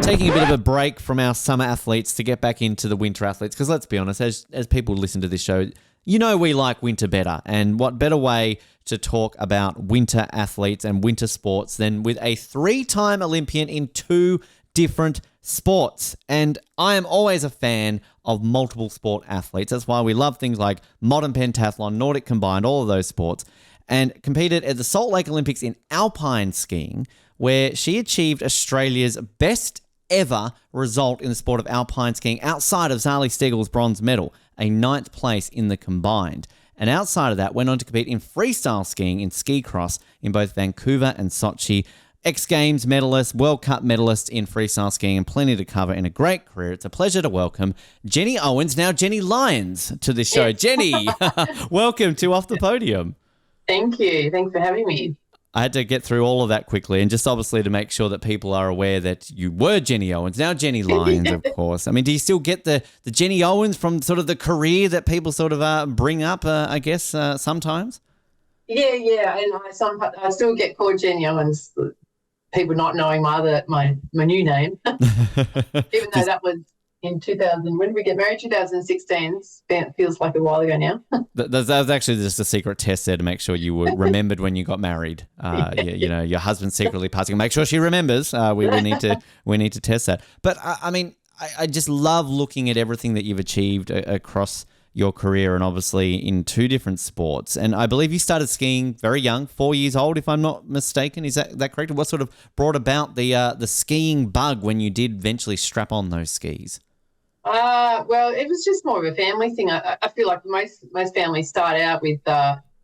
taking a bit of a break from our summer athletes to get back into the winter athletes. Because let's be honest, as people listen to this show, you know we like winter better. And what better way to talk about winter athletes and winter sports than with a 3-time Olympian in 2 different sports. And I am always a fan of multiple sport athletes. That's why we love things like modern pentathlon, Nordic combined, all of those sports. And competed at the Salt Lake Olympics in alpine skiing, where she achieved Australia's best ever result in the sport of alpine skiing outside of Zali Steagall's bronze medal, a 9th place in the combined. And outside of that, went on to compete in freestyle skiing in ski cross in both Vancouver and Sochi. X Games medalist, World Cup medalist in freestyle skiing, and plenty to cover in a great career. It's a pleasure to welcome Jenny Owens, now Jenny Lyons, to the show. Yes. Jenny, welcome to Off the Podium. Thank you. Thanks for having me. I had to get through all of that quickly, and just obviously to make sure that people are aware that you were Jenny Owens, now Jenny Lyons, of course. I mean, do you still get the Jenny Owens from sort of the career that people sort of bring up, I guess, sometimes? Yeah. And I still get called Jenny Owens, people not knowing my new name, even though that was in 2000. When did we get married? 2016. It feels like a while ago now. That was actually just a secret test there to make sure you were remembered when you got married. You know, your husband secretly passing. Make sure she remembers. We need to test that. But I mean, I just love looking at everything that you've achieved across your career, and obviously in 2 different sports. And I believe you started skiing very young, 4 years old, if I'm not mistaken. Is that correct? What sort of brought about the skiing bug when you did eventually strap on those skis? Well, it was just more of a family thing. I feel like most families start out with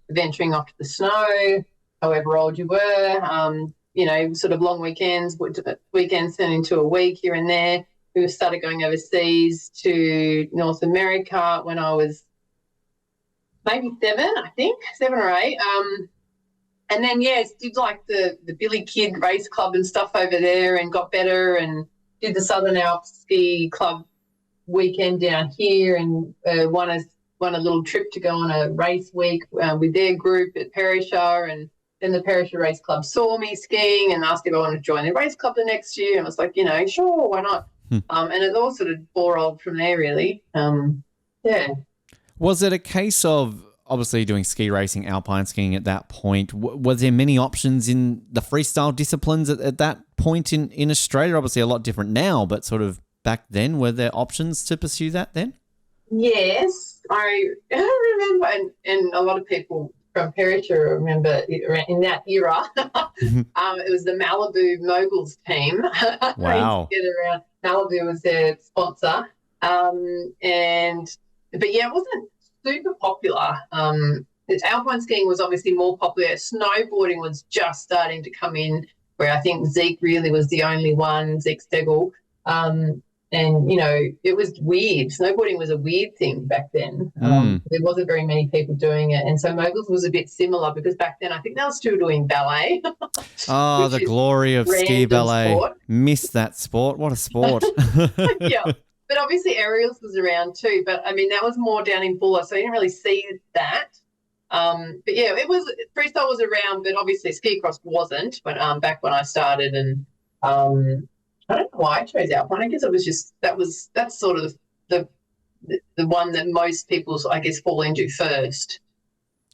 venturing off to the snow, however old you were. You know, sort of long weekends turn into a week here and there. We started going overseas to North America when I was maybe 7 or 8. And then, did like the Billy Kid race club and stuff over there, and got better, and did the Southern Alps Ski Club weekend down here, and won a little trip to go on a race week with their group at Perisher. And then the Perisher Race Club saw me skiing and asked if I wanted to join the race club the next year. And I was like, sure, why not? And it all sort of rolled from there, really. Was it a case of obviously doing ski racing, alpine skiing at that point? Was there many options in the freestyle disciplines at that point in Australia? Obviously a lot different now, but sort of back then, were there options to pursue that then? Yes, I remember, and a lot of people from Perisher remember in that era. It was the Malibu Moguls team. Wow. Malibu was their sponsor. But it wasn't super popular. Alpine skiing was obviously more popular. Snowboarding was just starting to come in, where I think Zeke really was the only one, Zeke Steggall. And, it was weird. Snowboarding was a weird thing back then. There wasn't very many people doing it. And so moguls was a bit similar, because back then I think they were still doing ballet. Oh, the glory of ski ballet. Sport. Missed that sport. What a sport. Yeah. But obviously aerials was around too. But, I mean, that was more down in Buller, so you didn't really see that. Freestyle was around, but obviously ski cross wasn't back when I started. And I don't know why I chose alpine. I guess it was just that's sort of the one that most people, I guess, fall into first.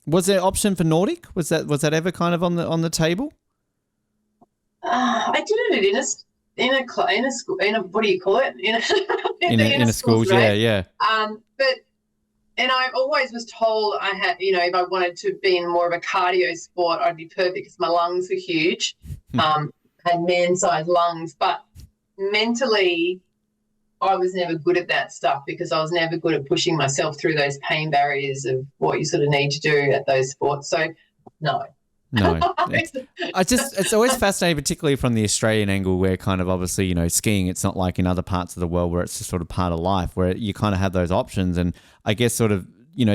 Was there option for Nordic? Was that ever kind of on the table? I did it in a school, what do you call it? In a school, yeah. And I always was told I had, if I wanted to be in more of a cardio sport, I'd be perfect because my lungs were huge. Had man-sized lungs, but mentally I was never good at that stuff, because I was never good at pushing myself through those pain barriers of what you sort of need to do at those sports. So, no. It's always fascinating, particularly from the Australian angle, where kind of obviously, skiing, it's not like in other parts of the world where it's just sort of part of life, where you kind of have those options. And I guess sort of,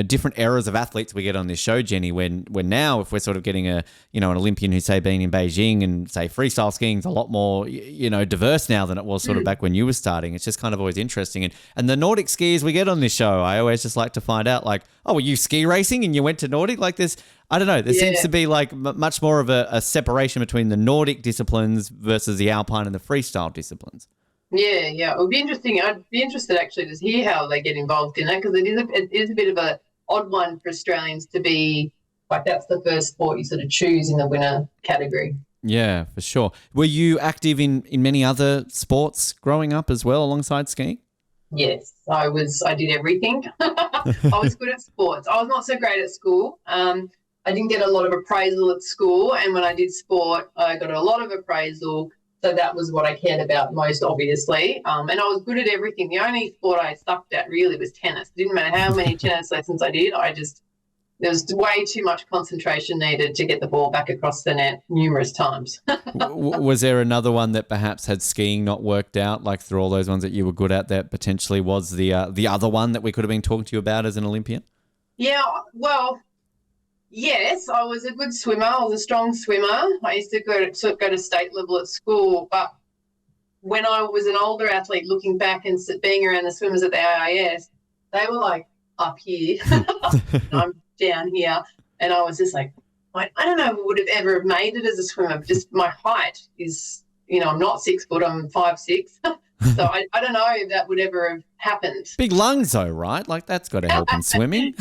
different eras of athletes we get on this show, Jenny, when now if we're sort of getting an Olympian who's, say, been in Beijing, and say freestyle skiing's a lot more, diverse now than it was sort of back when you were starting. It's just kind of always interesting. And the Nordic skiers we get on this show, I always just like to find out, like, oh, were you ski racing and you went to Nordic? Like this, I don't know, there seems to be like much more of a separation between the Nordic disciplines versus the alpine and the freestyle disciplines. Yeah. It would be interesting. I'd be interested actually to hear how they get involved in that, because it is a bit of a odd one for Australians to be like, that's the first sport you sort of choose in the winter category. Yeah, for sure. Were you active in many other sports growing up as well alongside skiing? Yes, I was. I did everything. I was good at sports. I was not so great at school. I didn't get a lot of appraisal at school, and when I did sport, I got a lot of appraisal. So that was what I cared about most, obviously. And I was good at everything. The only sport I sucked at really was tennis. It didn't matter how many tennis lessons I did. There was way too much concentration needed to get the ball back across the net numerous times. Was there another one that perhaps had skiing not worked out, like through all those ones that you were good at, that potentially was the other one that we could have been talking to you about as an Olympian? Yeah, well, yes, I was a good swimmer. I was a strong swimmer. I used to go to state level at school, but when I was an older athlete, looking back and being around the swimmers at the AIS, they were like up here. I'm down here, and I was just like, I don't know if I would have ever made it as a swimmer. Just my height is, I'm not 6 foot, I'm 5'6". So I don't know if that would ever have happened. Big lungs though, right? Like that's got to help in swimming.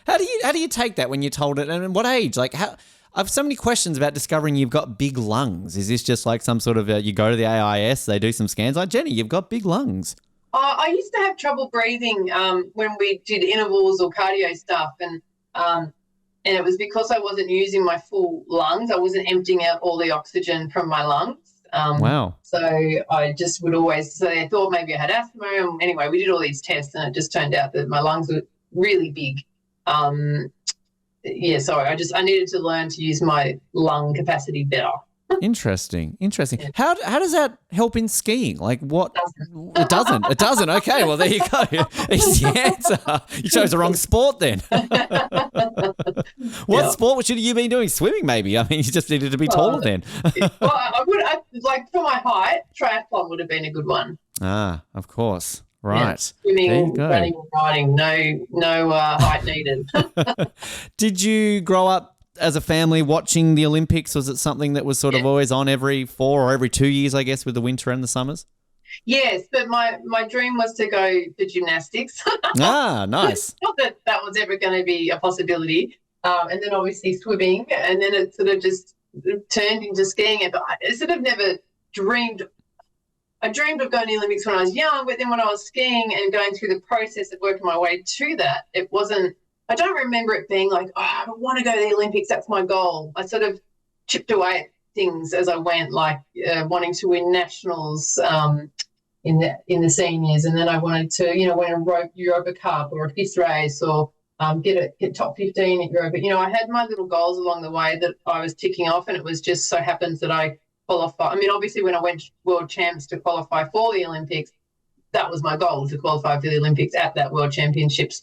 How do you take that when you're told it, and at what age? Like how? I have so many questions about discovering you've got big lungs. Is this just like some sort of you go to the AIS, they do some scans? Like, Jenny, you've got big lungs. I used to have trouble breathing when we did intervals or cardio stuff, and it was because I wasn't using my full lungs. I wasn't emptying out all the oxygen from my lungs. Wow. So I just would always, so they thought maybe I had asthma. And anyway, we did all these tests, and it just turned out that my lungs were really big. I needed to learn to use my lung capacity better. Interesting. How does that help in skiing? Like what? It doesn't. It doesn't. Okay, well there you go. It's the answer. You chose the wrong sport then. What sport should you been doing? Swimming maybe. I mean, you just needed to be taller then. For my height, triathlon would have been a good one. Ah, of course. Right. Yeah. Swimming, running, riding, no height needed. Did you grow up as a family watching the Olympics? Was it something that was sort of always on every 4 or every 2 years, I guess, with the winter and the summers? Yes, but my dream was to go to gymnastics. Ah, nice. Not that was ever going to be a possibility. And then obviously swimming, and then it sort of just turned into skiing. But I sort of never dreamed. I dreamed of going to the Olympics when I was young, but then when I was skiing and going through the process of working my way to that, it wasn't. I don't remember it being like, I want to go to the Olympics, that's my goal. I sort of chipped away at things as I went, like wanting to win nationals in the seniors, and then I wanted to, win a Europa Cup or a FIS race, or get top 15 at Europa. I had my little goals along the way that I was ticking off, and it was just so happens that I qualify. I mean, obviously when I went World Champs to qualify for the Olympics, that was my goal, to qualify for the Olympics at that World Championships.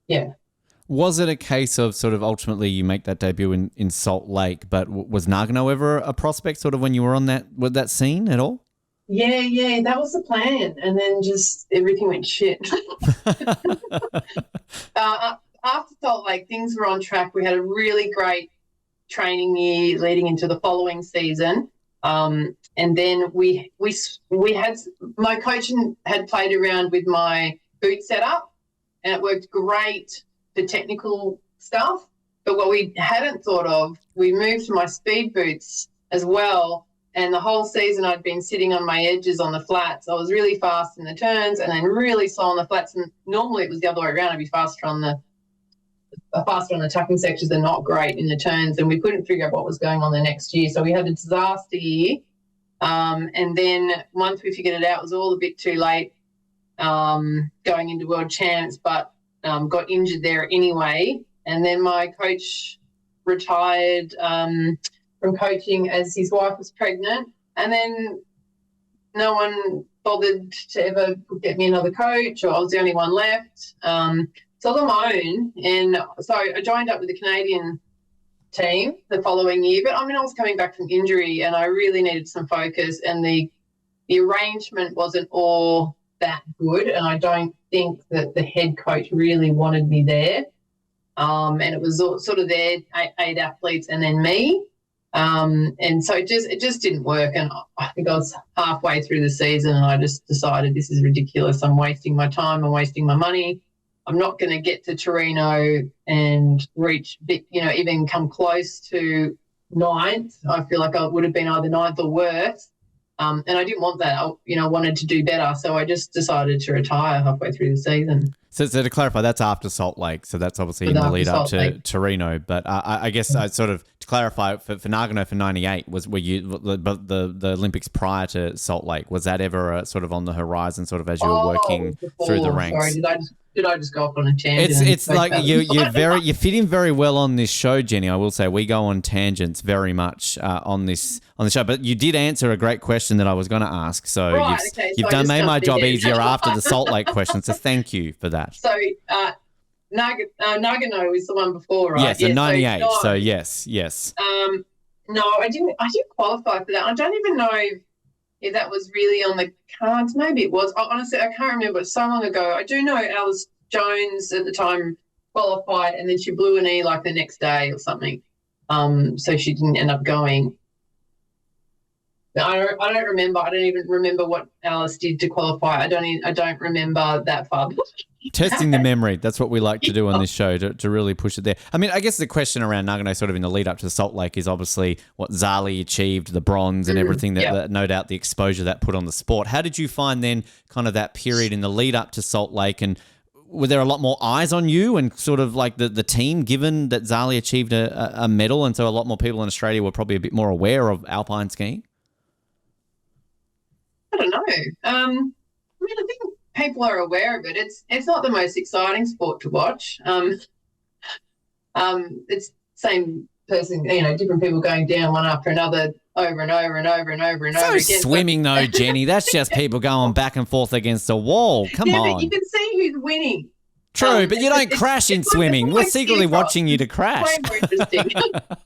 Yeah. Was it a case of sort of ultimately you make that debut in Salt Lake, but was Nagano ever a prospect sort of when you were on that scene at all? Yeah, that was the plan. And then just everything went shit. After Salt Lake, things were on track. We had a really great training year leading into the following season. And then we had, my coach had played around with my boot setup, and it worked great for technical stuff. But what we hadn't thought of, we moved to my speed boots as well. And the whole season I'd been sitting on my edges on the flats. I was really fast in the turns and then really slow on the flats. And normally it was the other way around. I'd be faster on the tucking sections and not great in the turns. And we couldn't figure out what was going on the next year. So we had a disaster year. And then once we figured it out, it was all a bit too late going into World Champs, but got injured there anyway. And then my coach retired from coaching as his wife was pregnant, and then no one bothered to ever get me another coach, or I was the only one left. So I was on my own, and so I joined up with the Canadian team the following year. But I mean, I was coming back from injury, and I really needed some focus, and the arrangement wasn't all that good, and I don't think that the head coach really wanted me there. And it was sort of their 8 athletes and then me. And so it just didn't work. And I think I was halfway through the season and I just decided this is ridiculous. I'm wasting my time. I'm wasting my money. I'm not going to get to Torino and reach, even come close to ninth. I feel like I would have been either ninth or worse. And I didn't want that. I wanted to do better. So I just decided to retire halfway through the season. So to clarify, that's after Salt Lake. So that's obviously in the lead up to Torino. But I guess I sort of, to clarify, for Nagano for 98, were you the Olympics prior to Salt Lake, was that ever sort of on the horizon, sort of as you were working through the ranks? Sorry, did I just go off on a tangent? It's like you fit in very well on this show, Jenny. I will say we go on tangents very much on this show. But you did answer a great question that I was going to ask. So you've made my job easier after the Salt Lake question. So thank you for that. So Nagano is the one before, right? Yes, 98. So yes. No, I didn't qualify for that. I don't even know if that was really on the cards. Maybe it was. Honestly, I can't remember. It's so long ago. I do know Alice Jones at the time qualified, and then she blew a knee like the next day or something. So she didn't end up going. I don't remember. I don't even remember what Alice did to qualify. I don't remember that far. Testing the memory. That's what we like to do on this show, to really push it there. I mean, I guess the question around Nagano sort of in the lead up to Salt Lake is obviously what Zali achieved, the bronze and everything that no doubt the exposure that put on the sport. How did you find then kind of that period in the lead up to Salt Lake, and were there a lot more eyes on you and sort of like the team, given that Zali achieved a medal, and so a lot more people in Australia were probably a bit more aware of alpine skiing? I don't know. I mean, I think people are aware of it. It's not the most exciting sport to watch. It's same person, different people going down one after another over and over and over and over and over again. Swimming though, Jenny, that's just people going back and forth against a wall. Come on. But you can see who's winning. True, but you don't crash in swimming. We're secretly watching you to crash. Way more interesting.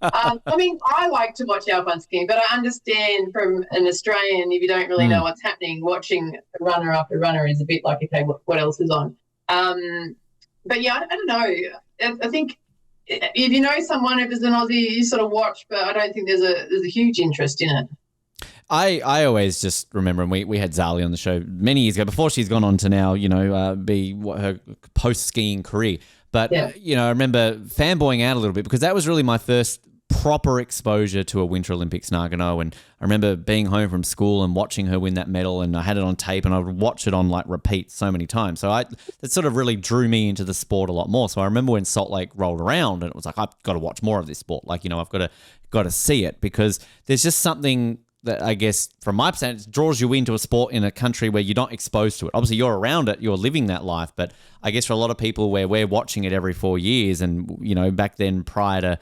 I mean, I like to watch alpine skiing, but I understand from an Australian, if you don't really know what's happening, watching runner after runner is a bit like, okay, what else is on? But yeah, I don't know. I think if you know someone, if it's an Aussie, you sort of watch, but I don't think there's a huge interest in it. I always just remember, and we had Zali on the show many years ago, before she's gone on to now, be her post-skiing career. But, I remember fanboying out a little bit because that was really my first proper exposure to a Winter Olympics Nagano. And I remember being home from school and watching her win that medal, and I had it on tape and I would watch it on like repeat so many times. So that sort of really drew me into the sport a lot more. So I remember when Salt Lake rolled around and it was like, I've got to watch more of this sport. Like, I've got to see it, because there's just something that I guess from my perspective draws you into a sport in a country where you're not exposed to it. Obviously you're around it, you're living that life, but I guess for a lot of people where we're watching it every 4 years, and back then prior to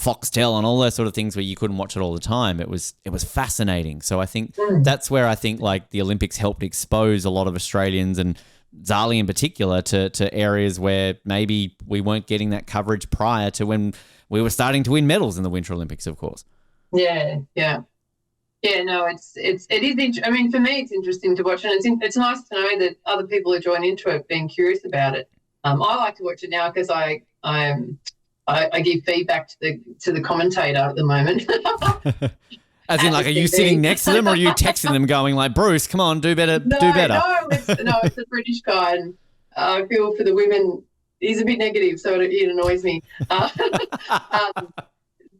Foxtel and all those sort of things where you couldn't watch it all the time, it was fascinating. So I think that's where I think like the Olympics helped expose a lot of Australians, and Zali in particular, to areas where maybe we weren't getting that coverage prior to when we were starting to win medals in the Winter Olympics, of course. Yeah. Yeah, no, it is. I mean, for me, it's interesting to watch, and it's nice to know that other people are joining into it, being curious about it. I like to watch it now because I give feedback to the commentator at the moment. As in, like, are you sitting next to them, or are you texting them, going like, "Bruce, come on, do better, do better"? No, it's a British guy, and I feel for the women. He's a bit negative, so it annoys me.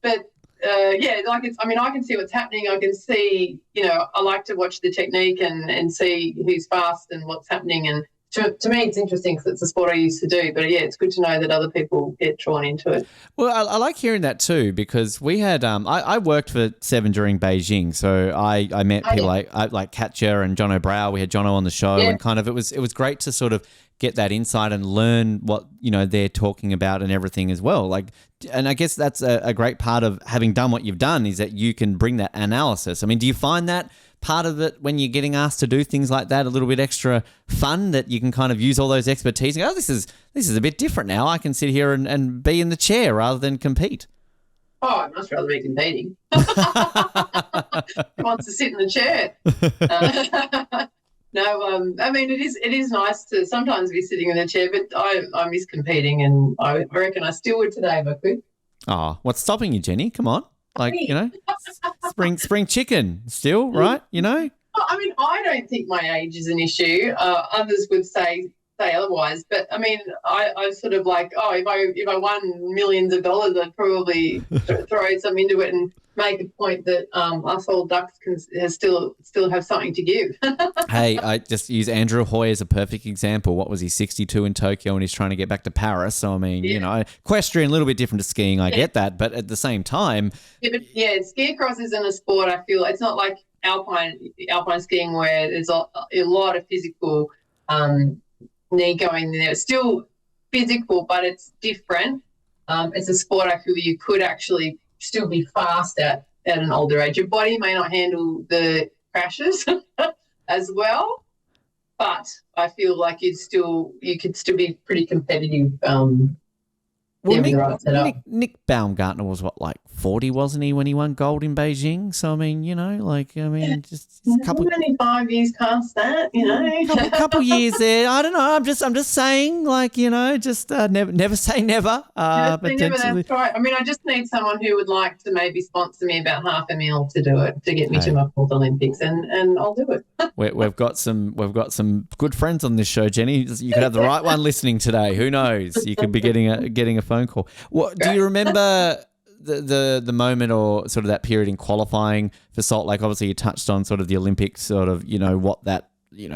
But. I can see what's happening. I can see, I like to watch the technique and see who's fast and what's happening. And to me, it's interesting because it's a sport I used to do. But, yeah, it's good to know that other people get drawn into it. Well, I like hearing that too, because we had I worked for Seven during Beijing. So I met people like Katja and Jono Brow. We had Jono on the show, and kind of it was great to sort of get that insight and learn what they're talking about and everything as well. And I guess that's a great part of having done what you've done, is that you can bring that analysis. I mean, do you find that part of it when you're getting asked to do things like that a little bit extra fun, that you can kind of use all those expertise and go, this is a bit different now. I can sit here and be in the chair rather than compete. Oh, I'd much rather be competing. Who wants to sit in the chair? No, I mean, it is nice to sometimes be sitting in a chair, but I miss competing, and I reckon I still would today if I could. Oh, what's stopping you, Jenny? Come on. Like, spring chicken still, right? I mean, I don't think my age is an issue. Others would say otherwise, but I mean, I sort of like, if I won millions of dollars, I'd probably throw some into it and make a point that us old ducks still have something to give. Hey, I just use Andrew Hoy as a perfect example. What was he, 62 in Tokyo, and he's trying to get back to Paris? So I mean, equestrian, a little bit different to skiing. I get that, but at the same time, ski cross isn't a sport. I feel it's not like alpine skiing where there's a lot of physical need going there. It's still physical, but it's different. It's a sport I feel you could actually still be fast at an older age. Your body may not handle the crashes as well, but I feel like you could still be pretty competitive. Nick Baumgartner was like 40, wasn't he, when he won gold in Beijing? So I mean, just a couple. Only 5 years past that, couple years there. I don't know. I'm just saying, like, never say never. That's right. I mean, I just need someone who would like to maybe sponsor me about $500,000 to do it, to get me to my 4th Olympics, and I'll do it. We've got some good friends on this show, Jenny. You could have the right one listening today. Who knows? You could be getting a phone call. What do you remember the moment or sort of that period in qualifying for Salt Lake? Obviously, you touched on sort of the Olympics, sort of what that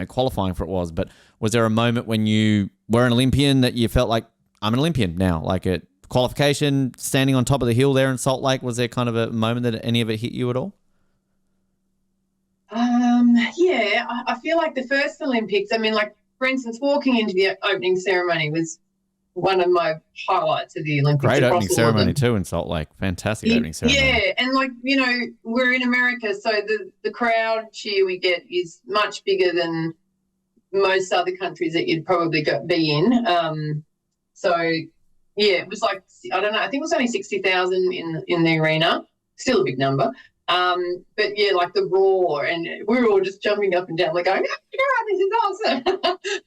qualifying for it was. But was there a moment when you were an Olympian that you felt like, I'm an Olympian now? Like a qualification, standing on top of the hill there in Salt Lake. Was there kind of a moment that any of it hit you at all? Yeah, I feel like the first Olympics. I mean, like for instance, walking into the opening ceremony was one of my highlights of the Olympics. Great opening ceremony too in Salt Lake. Fantastic opening ceremony. Yeah, and like, we're in America, so the crowd cheer we get is much bigger than most other countries that you'd probably be in. So, yeah, it was like, I don't know, I think it was only 60,000 in the arena. Still a big number. But yeah, like the roar, and we were all just jumping up and down, like going, yeah, this is awesome.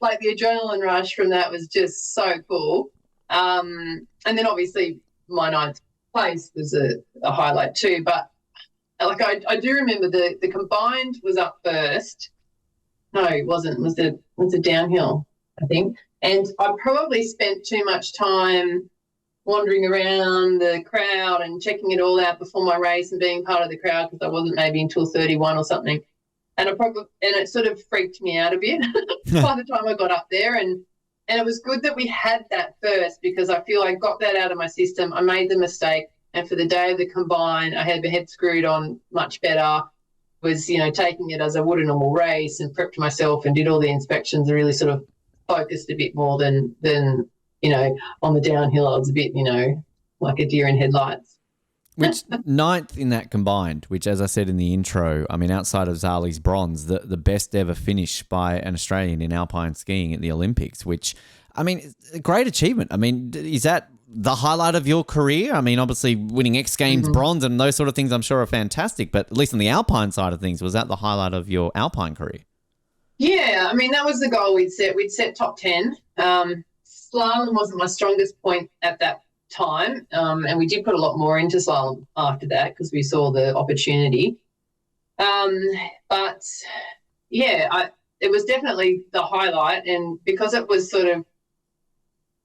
Like the adrenaline rush from that was just so cool. And then obviously my 9th place was a highlight too. But like I do remember the combined was up first. No, it wasn't. It was a downhill, I think. And I probably spent too much time wandering around the crowd and checking it all out before my race and being part of the crowd, because I wasn't maybe until 31 or something. And it sort of freaked me out a bit by the time I got up there. And it was good that we had that first, because I feel I got that out of my system. I made the mistake, and for the day of the combine, I had my head screwed on much better. Was taking it as I would a normal race, and prepped myself and did all the inspections and really sort of focused a bit more than on the downhill. I was a bit, like a deer in headlights. Which 9th in that combined, which, as I said in the intro, I mean, outside of Zali's bronze, the best ever finish by an Australian in alpine skiing at the Olympics, which, I mean, a great achievement. I mean, is that the highlight of your career? I mean, obviously winning X Games bronze and those sort of things I'm sure are fantastic, but at least on the alpine side of things, was that the highlight of your alpine career? Yeah, I mean, that was the goal we'd set. We'd set top 10. Slalom wasn't my strongest point at that time, and we did put a lot more into slalom after that because we saw the opportunity. But, yeah, it was definitely the highlight, and because it was sort of,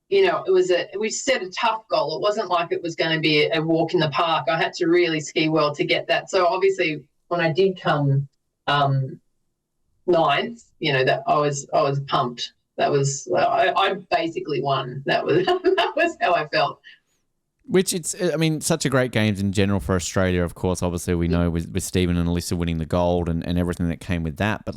we set a tough goal. It wasn't like it was going to be a walk in the park. I had to really ski well to get that. So obviously when I did come 9th, that I was pumped. That was, I basically won. That was how I felt. Which such a great games in general for Australia, of course. Obviously, we know with Stephen and Alyssa winning the gold and everything that came with that. But,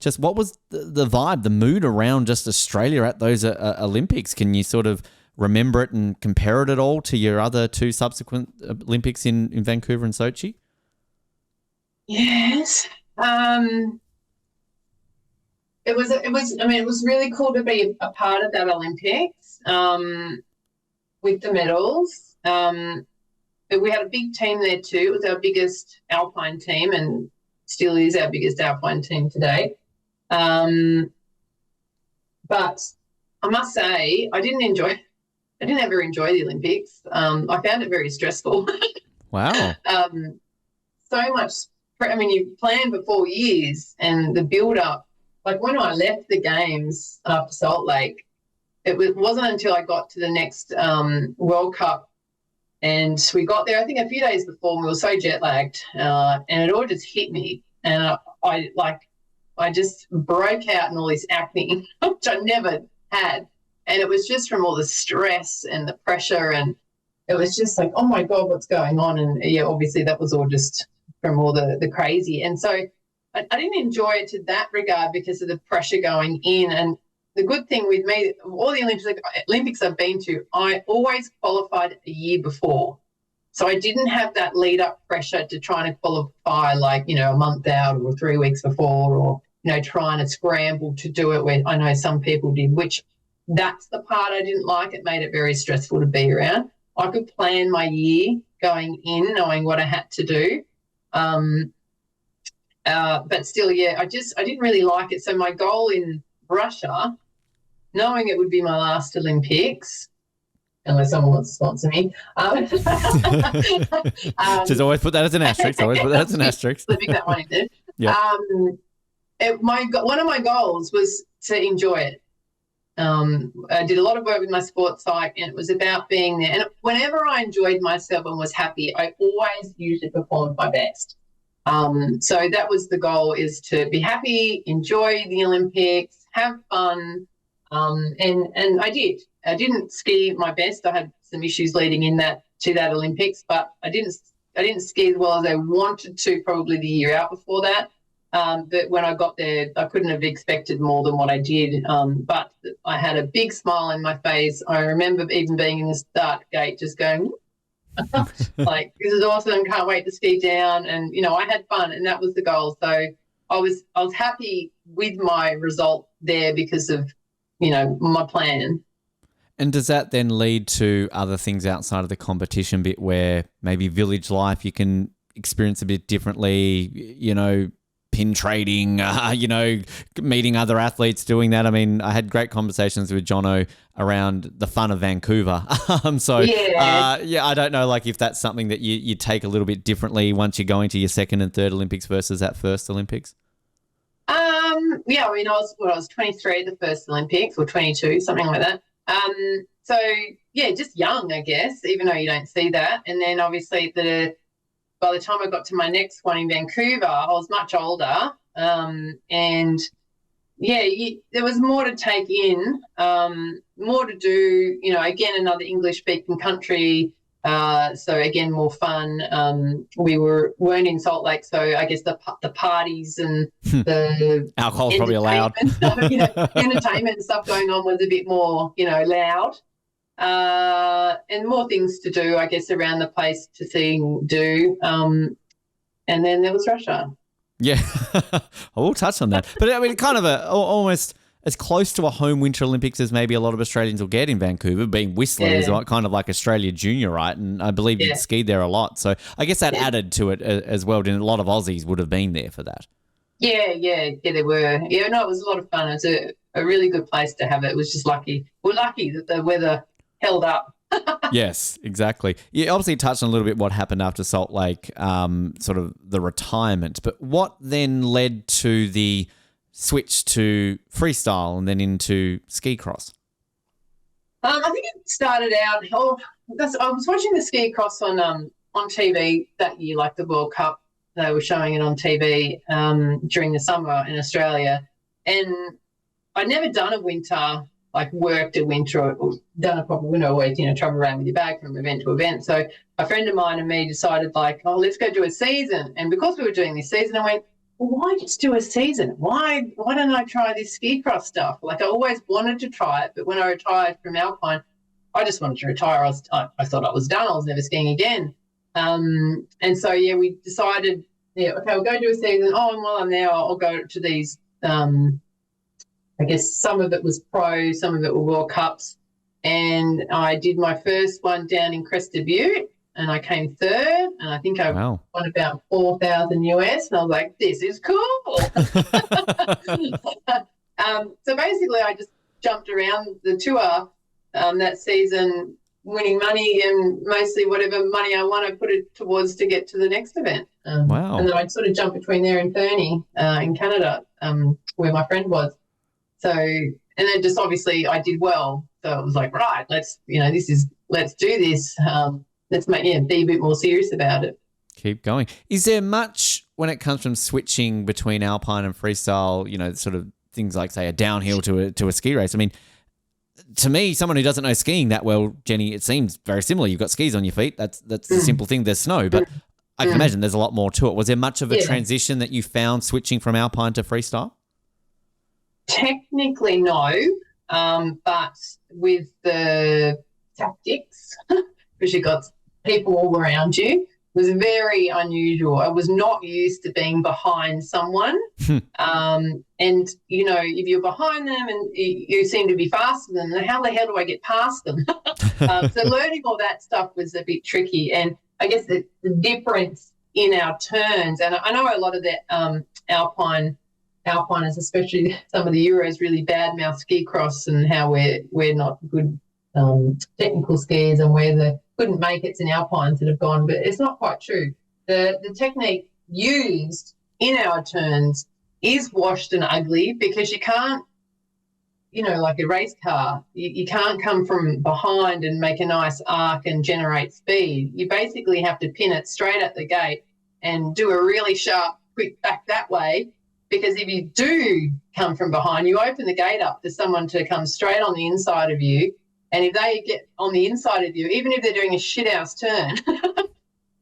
just what was the vibe, the mood around just Australia at those Olympics? Can you sort of remember it and compare it at all to your other 2 subsequent Olympics in Vancouver and Sochi? Yes. It was really cool to be a part of that Olympics. With the medals. We had a big team there too. It was our biggest alpine team and still is our biggest alpine team today. But I must say, I didn't ever enjoy the Olympics. I found it very stressful. Wow. So much. I mean, you plan for 4 years, and the build up. Like when I left the games after Salt Lake, wasn't until I got to the next World Cup, and we got there, I think, a few days before, and we were so jet lagged, and it all just hit me, and I just broke out in all this acne, which I never had, and it was just from all the stress and the pressure, and it was just like, oh my God, what's going on? And yeah, obviously that was all just from all the crazy, and so I didn't enjoy it to that regard because of the pressure going in. And the good thing with me, all the Olympics I've been to, I always qualified a year before. So I didn't have that lead up pressure to trying to qualify like, a month out or 3 weeks before, or, trying to scramble to do it where I know some people did, which that's the part I didn't like. It made it very stressful to be around. I could plan my year going in, knowing what I had to do. But still, yeah, I didn't really like it. So my goal in Russia, knowing it would be my last Olympics, unless someone wants to sponsor me. Just always put that as an asterisk. Always put that as an asterisk. Slipping that one in there. Yeah. One of my goals was to enjoy it. I did a lot of work with my sports psych, and it was about being there. And whenever I enjoyed myself and was happy, I always usually performed my best. So that was the goal, is to be happy, enjoy the Olympics, have fun. And I did. I didn't ski my best. I had some issues leading in to that Olympics, but I didn't ski as well as I wanted to, probably the year out before that. But when I got there, I couldn't have expected more than what I did. But I had a big smile in my face. I remember even being in the start gate just going, like, this is awesome, can't wait to ski down. And, I had fun, and that was the goal. So I was happy with my result there because of, my plan. And does that then lead to other things outside of the competition bit where maybe village life you can experience a bit differently, pin trading, meeting other athletes doing that? I mean, I had great conversations with Jono around the fun of Vancouver. I don't know, like, if that's something that you take a little bit differently once you're going to your second and third Olympics versus that first Olympics. I mean, I was 23 at the first Olympics, or 22, something like that. So yeah, just young, I guess, even though you don't see that. And then obviously by the time I got to my next one in Vancouver, I was much older. And yeah, there was more to take in, more to do, again, another English speaking country. So again, more fun. We weren't in Salt Lake, so I guess the parties and the alcohol's probably allowed. Entertainment and stuff going on was a bit more, loud, and more things to do, I guess, around the place to see and do. And then there was Russia. Yeah, we'll touch on that. But I mean, kind of almost as close to a home Winter Olympics as maybe a lot of Australians will get in Vancouver, being Whistler is kind of like Australia Junior, right? And I believe you'd skied there a lot. So I guess that added to it as well. And a lot of Aussies would have been there for that. Yeah, there were. Yeah, no, it was a lot of fun. It was a really good place to have it. It was just lucky. We're lucky that the weather held up. Yes, exactly. You obviously touched on a little bit what happened after Salt Lake, sort of the retirement. But what then led to the switch to freestyle and then into ski cross? I think it started out. I was watching the ski cross on TV that year, like the World Cup. They were showing it on TV during the summer in Australia, and I'd never done a winter, like worked a winter or done a proper winter, always travel around with your bag from event to event. So a friend of mine and me decided, like, let's go do a season. And because we were doing this season, I went, well, why just do a season? Why don't I try this ski cross stuff? Like, I always wanted to try it, but when I retired from alpine, I just wanted to retire. I thought I was done. I was never skiing again. And so, yeah, we decided, okay, we'll go do a season. Oh, and while I'm there, I'll go to these, I guess some of it was pro, some of it were World Cups. And I did my first one down in Crested Butte, and I came third, and I think I won about $4,000 US, and I was like, this is cool. So basically I just jumped around the tour that season, winning money, and mostly whatever money I won, I put it towards to get to the next event. Wow. And then I'd sort of jump between there and Fernie in Canada, where my friend was. So, and then just obviously I did well. So it was like, right, let's do this. Let's be a bit more serious about it. Keep going. Is there much when it comes from switching between alpine and freestyle, sort of things like, say, a downhill to a ski race? I mean, to me, someone who doesn't know skiing that well, Jenny, it seems very similar. You've got skis on your feet. That's the simple thing. There's snow, but I can imagine there's a lot more to it. Was there much of a transition that you found switching from alpine to freestyle? Technically, no, but with the tactics, because you've got people all around you, was very unusual. I was not used to being behind someone. And, if you're behind them and you seem to be faster than them, how the hell do I get past them? So learning all that stuff was a bit tricky. And I guess the difference in our turns, and I know a lot of that alpiners, especially some of the Euros, really badmouth ski cross and how we're not good technical skiers and we're the couldn't make it in alpines that have gone, but it's not quite true. The technique used in our turns is washed and ugly because you can't, like a race car, you can't come from behind and make a nice arc and generate speed. You basically have to pin it straight at the gate and do a really sharp, quick back that way, because if you do come from behind, you open the gate up for someone to come straight on the inside of you. And if they get on the inside of you, even if they're doing a shit-house turn,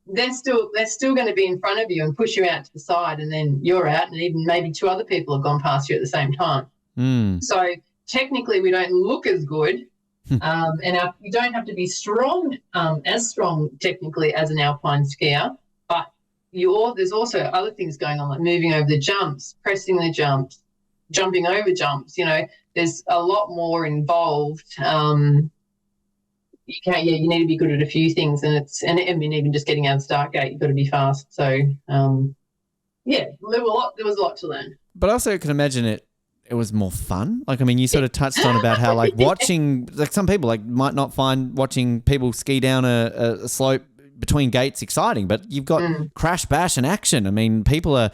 they're still going to be in front of you and push you out to the side, and then you're out, and even maybe two other people have gone past you at the same time. So technically we don't look as good, and you don't have to be as strong technically as an alpine skier, but there's also other things going on, like moving over the jumps, pressing the jumps, jumping over jumps. There's a lot more involved. You need to be good at a few things, and even just getting out of the start gate, you've got to be fast. So there was a lot to learn. But also, I can imagine it was more fun. Like, I mean, you sort of touched on about how watching, some people might not find watching people ski down a slope between gates exciting, but you've got crash, bash, and action. I mean, people are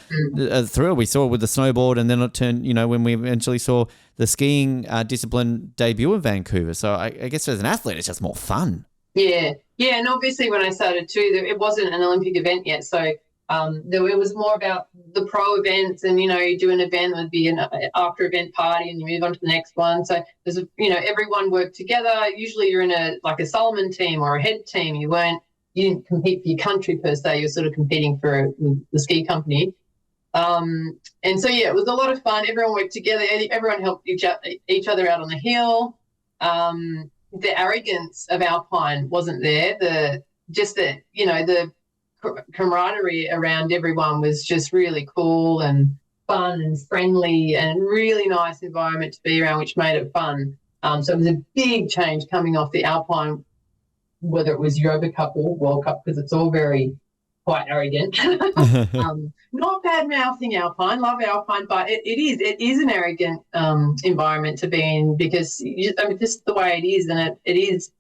thrilled. We saw it with the snowboard, and then it turned, when we eventually saw the skiing discipline debut in Vancouver. So I guess as an athlete, it's just more fun. Yeah, and obviously when I started too, it wasn't an Olympic event yet, so it was more about the pro events, and you do an event, there'd be an after event party, and you move on to the next one. So there's everyone worked together. Usually you're in a Solomon team or a head team. You didn't compete for your country per se. You're sort of competing for the ski company. And so, it was a lot of fun. Everyone worked together. Everyone helped each other out on the hill. The arrogance of alpine wasn't there. The camaraderie around everyone was just really cool and fun and friendly and really nice environment to be around, which made it fun. So it was a big change coming off the alpine, whether it was Europa Cup or World Cup, because it's all very quite arrogant. Not bad-mouthing alpine, love alpine, but it is an arrogant environment to be in, because just the way it is, and it is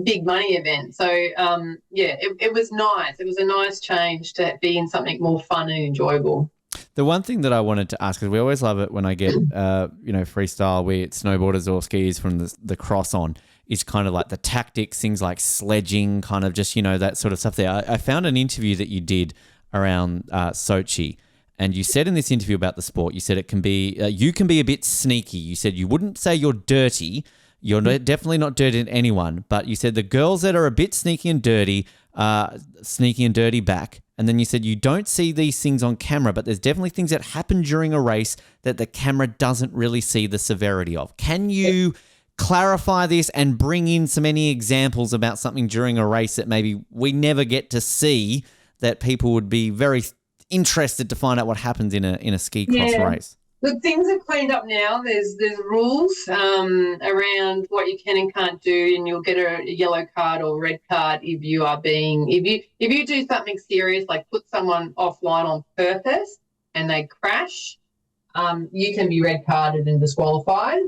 big money event. So it was nice. It was a nice change to be in something more fun and enjoyable. The one thing that I wanted to ask, because we always love it when I get freestyle, where it's snowboarders or skiers from the cross on, is kind of like the tactics, things like sledging, kind of just, that sort of stuff there. I found an interview that you did around Sochi, and you said in this interview about the sport, you said it can be, you can be a bit sneaky. You said you wouldn't say you're dirty. You're definitely not dirty to anyone, but you said the girls that are a bit sneaky and dirty back. And then you said you don't see these things on camera, but there's definitely things that happen during a race that the camera doesn't really see the severity of. Can you clarify this and bring in any examples about something during a race that maybe we never get to see, that people would be very interested to find out what happens in a ski cross race? Look, things are cleaned up now. There's rules around what you can and can't do, and you'll get a yellow card or red card if you do something serious, like put someone offline on purpose and they crash. You can be red carded and disqualified.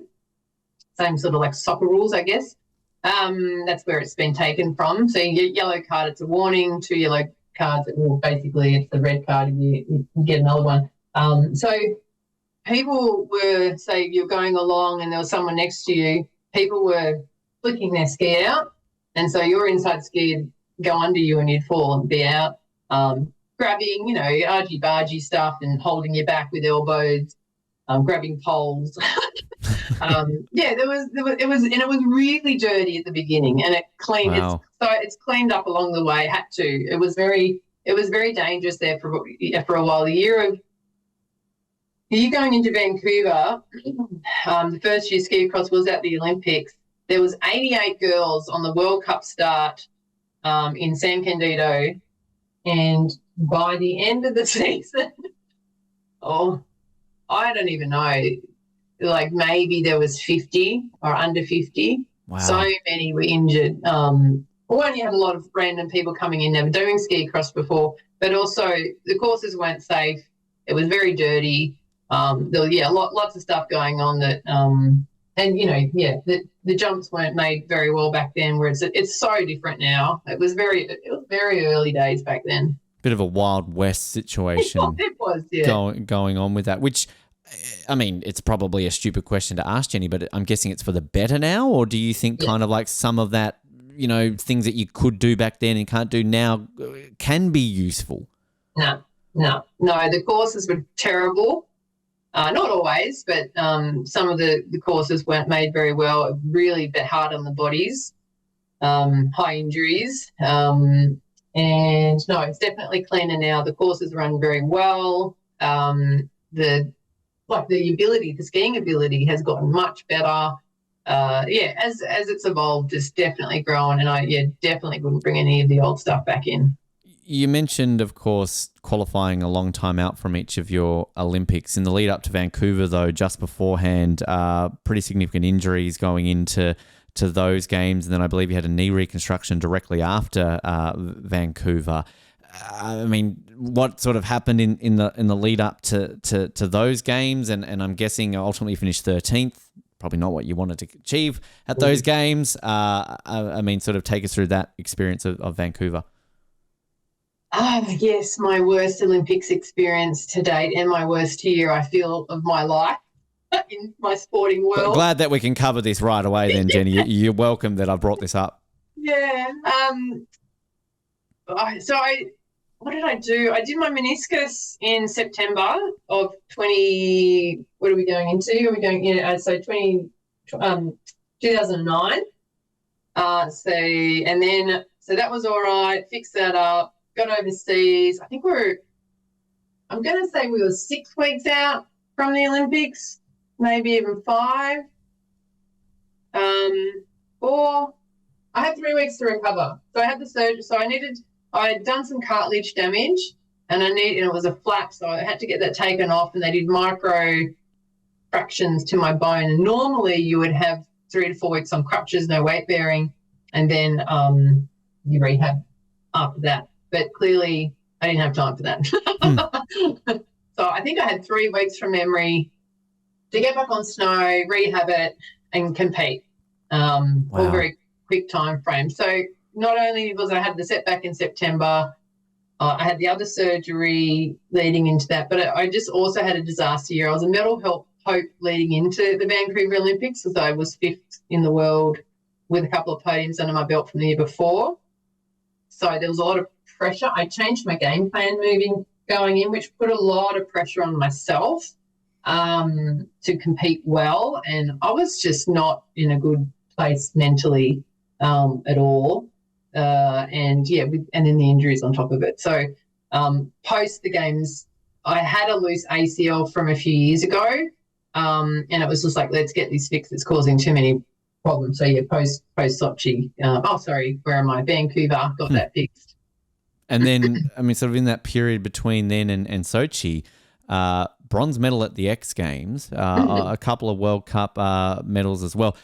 Same sort of like soccer rules, I guess. That's where it's been taken from. So you get yellow card, it's a warning. 2 yellow cards, well, basically it's the red card if you get another one. So people were, say, you're going along and there was someone next to you, people were flicking their ski out, and so your inside ski would go under you and you'd fall and be out, grabbing, argy-bargy stuff and holding you back with elbows, grabbing poles. It was really dirty at the beginning, and it cleaned. Wow. It's cleaned up along the way. Had to. It was very dangerous there for a while. The year going into Vancouver, the first year ski cross was at the Olympics. There was 88 girls on the World Cup start in San Candido, and by the end of the season, I don't even know. Like maybe there was 50 or under 50. Wow. So many were injured. One, you had a lot of random people coming in, never doing ski cross before, but also the courses weren't safe. It was very dirty. Lots of stuff going on that, the jumps weren't made very well back then, whereas it's so different now. It was very early days back then. Bit of a Wild West situation. It was, yeah. Going on with that, which, I mean, it's probably a stupid question to ask, Jenny, but I'm guessing it's for the better now, or do you think kind of like some of that, things that you could do back then and can't do now can be useful? No. The courses were terrible. Not always, but some of the courses weren't made very well, really bit hard on the bodies, high injuries. And no, it's definitely cleaner now. The courses run very well. The skiing ability has gotten much better. As it's evolved, it's definitely grown, and I definitely wouldn't bring any of the old stuff back in. You mentioned, of course, qualifying a long time out from each of your Olympics. In the lead up to Vancouver, though, just beforehand, pretty significant injuries going into those games, and then I believe you had a knee reconstruction directly after Vancouver. I mean, what sort of happened in the lead up to those games, and I'm guessing ultimately finished 13th. Probably not what you wanted to achieve at those games. I mean, sort of take us through that experience of Vancouver. Yes, my worst Olympics experience to date, and my worst year, I feel, of my life in my sporting world. Well, glad that we can cover this right away then, Jenny. You're welcome that I brought this up. Yeah. What did I do? I did my meniscus in September of 20. What are we going into? Are we going? 2009. So that was all right. Fixed that up. Got overseas. I think I'm going to say we were 6 weeks out from the Olympics, maybe even 5. Or I had 3 weeks to recover. So I had the surgery. So I had done some cartilage damage, and it was a flap, so I had to get that taken off, and they did micro fractions to my bone. And normally you would have 3 to 4 weeks on crutches, no weight bearing, and then you rehab after that. But clearly I didn't have time for that. So I think I had 3 weeks from memory to get back on snow, rehab it, and compete. All very quick time frame. So not only was I had the setback in September, I had the other surgery leading into that, but I just also had a disaster year. I was a medal hope leading into the Vancouver Olympics, as I was 5th in the world with a couple of podiums under my belt from the year before. So there was a lot of pressure. I changed my game plan going in, which put a lot of pressure on myself to compete well, and I was just not in a good place mentally at all. And then the injuries on top of it. So post the games, I had a loose ACL from a few years ago, and it was just like, let's get this fixed. It's causing too many problems. So post Sochi. Where am I? Vancouver. Got that fixed. And then, I mean, sort of in that period between then and Sochi, bronze medal at the X Games, a couple of World Cup medals as well.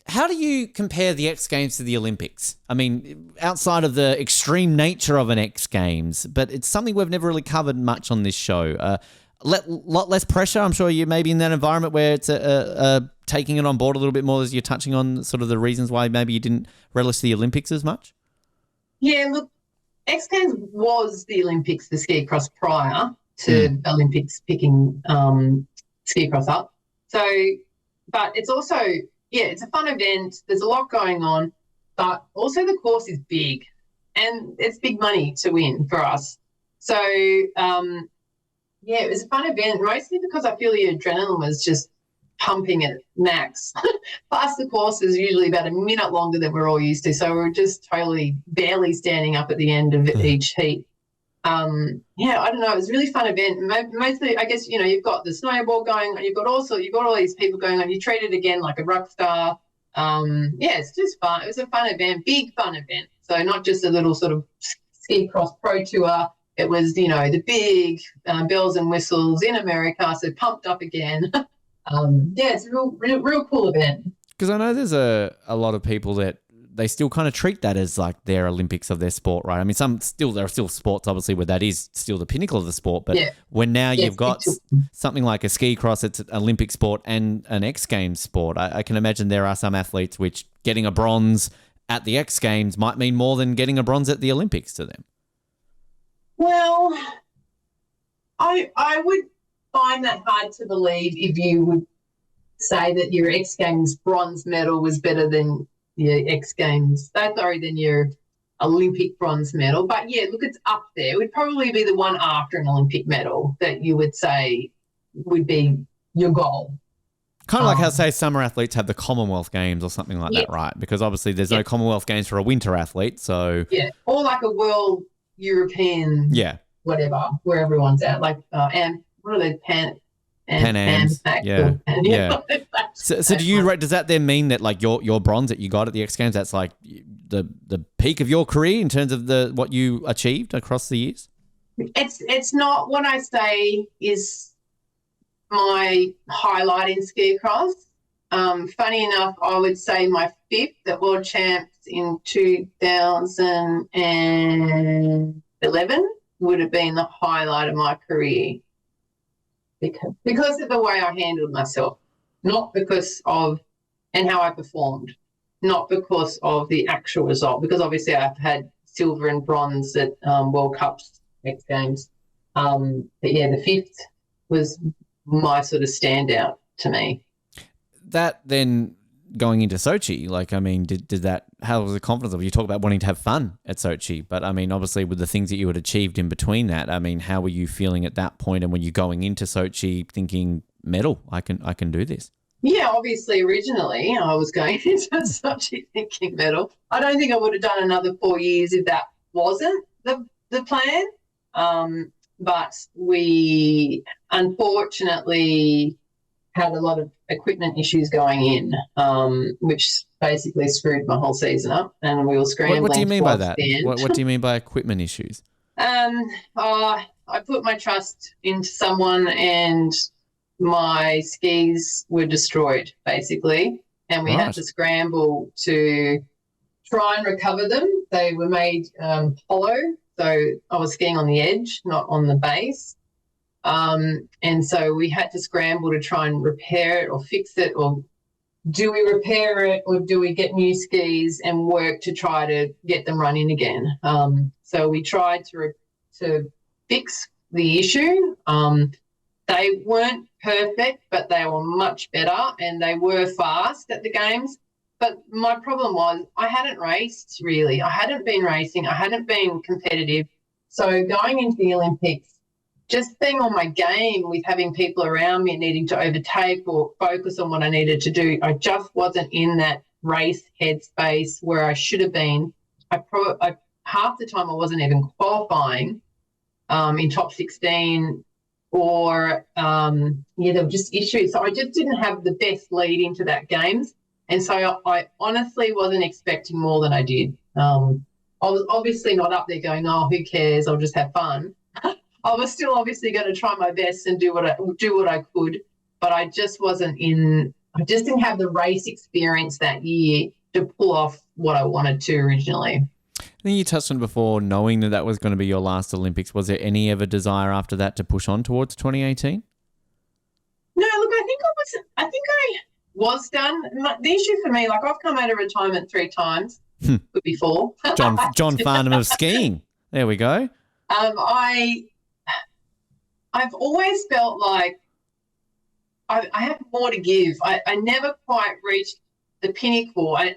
How do you compare the X Games to the Olympics? I mean, outside of the extreme nature of an X Games, but it's something we've never really covered much on this show. lot less pressure. I'm sure you maybe in that environment where it's taking it on board a little bit more as you're touching on sort of the reasons why maybe you didn't relish the Olympics as much. Yeah, look, X Games was the Olympics for ski cross prior to Olympics picking ski cross up. So, but it's also, it's a fun event. There's a lot going on, but also the course is big and it's big money to win for us. So, it was a fun event, mostly because I feel the adrenaline was just pumping at max. Plus the course is usually about a minute longer than we're all used to. So we're just totally barely standing up at the end of each heat. I don't know. It was a really fun event. Mostly, I guess, you've got the snowball going on. You've got all these people going on. You treat it again like a rock star. It's just fun. It was a fun event, big fun event. So not just a little sort of ski cross pro tour. It was, the big bells and whistles in America. So pumped up again. It's a real cool event. Because I know there's a lot of people that they still kind of treat that as like their Olympics of their sport, right? I mean, there are still sports, obviously, where that is still the pinnacle of the sport. But when now you've got something like a ski cross, it's an Olympic sport and an X Games sport. I can imagine there are some athletes which getting a bronze at the X Games might mean more than getting a bronze at the Olympics to them. Well, I would find that hard to believe if you would say that your X Games bronze medal was better than your than your Olympic bronze medal. But look, it's up there. It would probably be the one after an Olympic medal that you would say would be your goal. Kind of like how, say, summer athletes have the Commonwealth Games or something like that, right? Because obviously there's no Commonwealth Games for a winter athlete, so... Yeah, or like a World European... whatever, where everyone's at. Like, and what are they, Pan Ams? So does that then mean that like your bronze that you got at the X Games, that's like the peak of your career in terms of what you achieved across the years? It's not what I say is my highlight in ski cross. Funny enough, I would say my fifth at World Champs in 2011 would have been the highlight of my career because of the way I handled myself, not because of and how I performed, not because of the actual result, because obviously I've had silver and bronze at World Cups, X Games. The fifth was my sort of standout to me. That then going into Sochi, like, I mean, did that, how was the confidence of you talk about wanting to have fun at Sochi, but I mean, obviously with the things that you had achieved in between that, I mean, how were you feeling at that point? And when you're going into Sochi thinking medal, I can do this? Yeah, obviously originally I was going into Sochi thinking medal. I don't think I would have done another 4 years if that wasn't the plan. But we unfortunately had a lot of equipment issues going in, which basically screwed my whole season up, and we were scrambling. What do you mean by that? What do you mean by equipment issues? I put my trust into someone, and my skis were destroyed, basically, and we had to scramble to try and recover them. They were made hollow, so I was skiing on the edge, not on the base. And so we had to scramble to try and repair it or fix it, or do we repair it or do we get new skis and work to try to get them running again? So we tried to fix the issue. They weren't perfect, but they were much better and they were fast at the games. But my problem was I hadn't raced really. I hadn't been racing. I hadn't been competitive. So going into the Olympics, just being on my game with having people around me needing to overtake or focus on what I needed to do, I just wasn't in that race headspace where I should have been. Half the time I wasn't even qualifying in top 16 or, there were just issues. So I just didn't have the best lead into that games. And so I honestly wasn't expecting more than I did. I was obviously not up there going, oh, who cares? I'll just have fun. I was still obviously going to try my best and do what I could, but I just didn't have the race experience that year to pull off what I wanted to originally. I think you touched on before, knowing that that was going to be your last Olympics. Was there any ever desire after that to push on towards 2018? No, look, I think I was done. The issue for me, like I've come out of retirement 3 times, could be 4. John Farnham of skiing. There we go. I've always felt like I have more to give. I never quite reached the pinnacle. I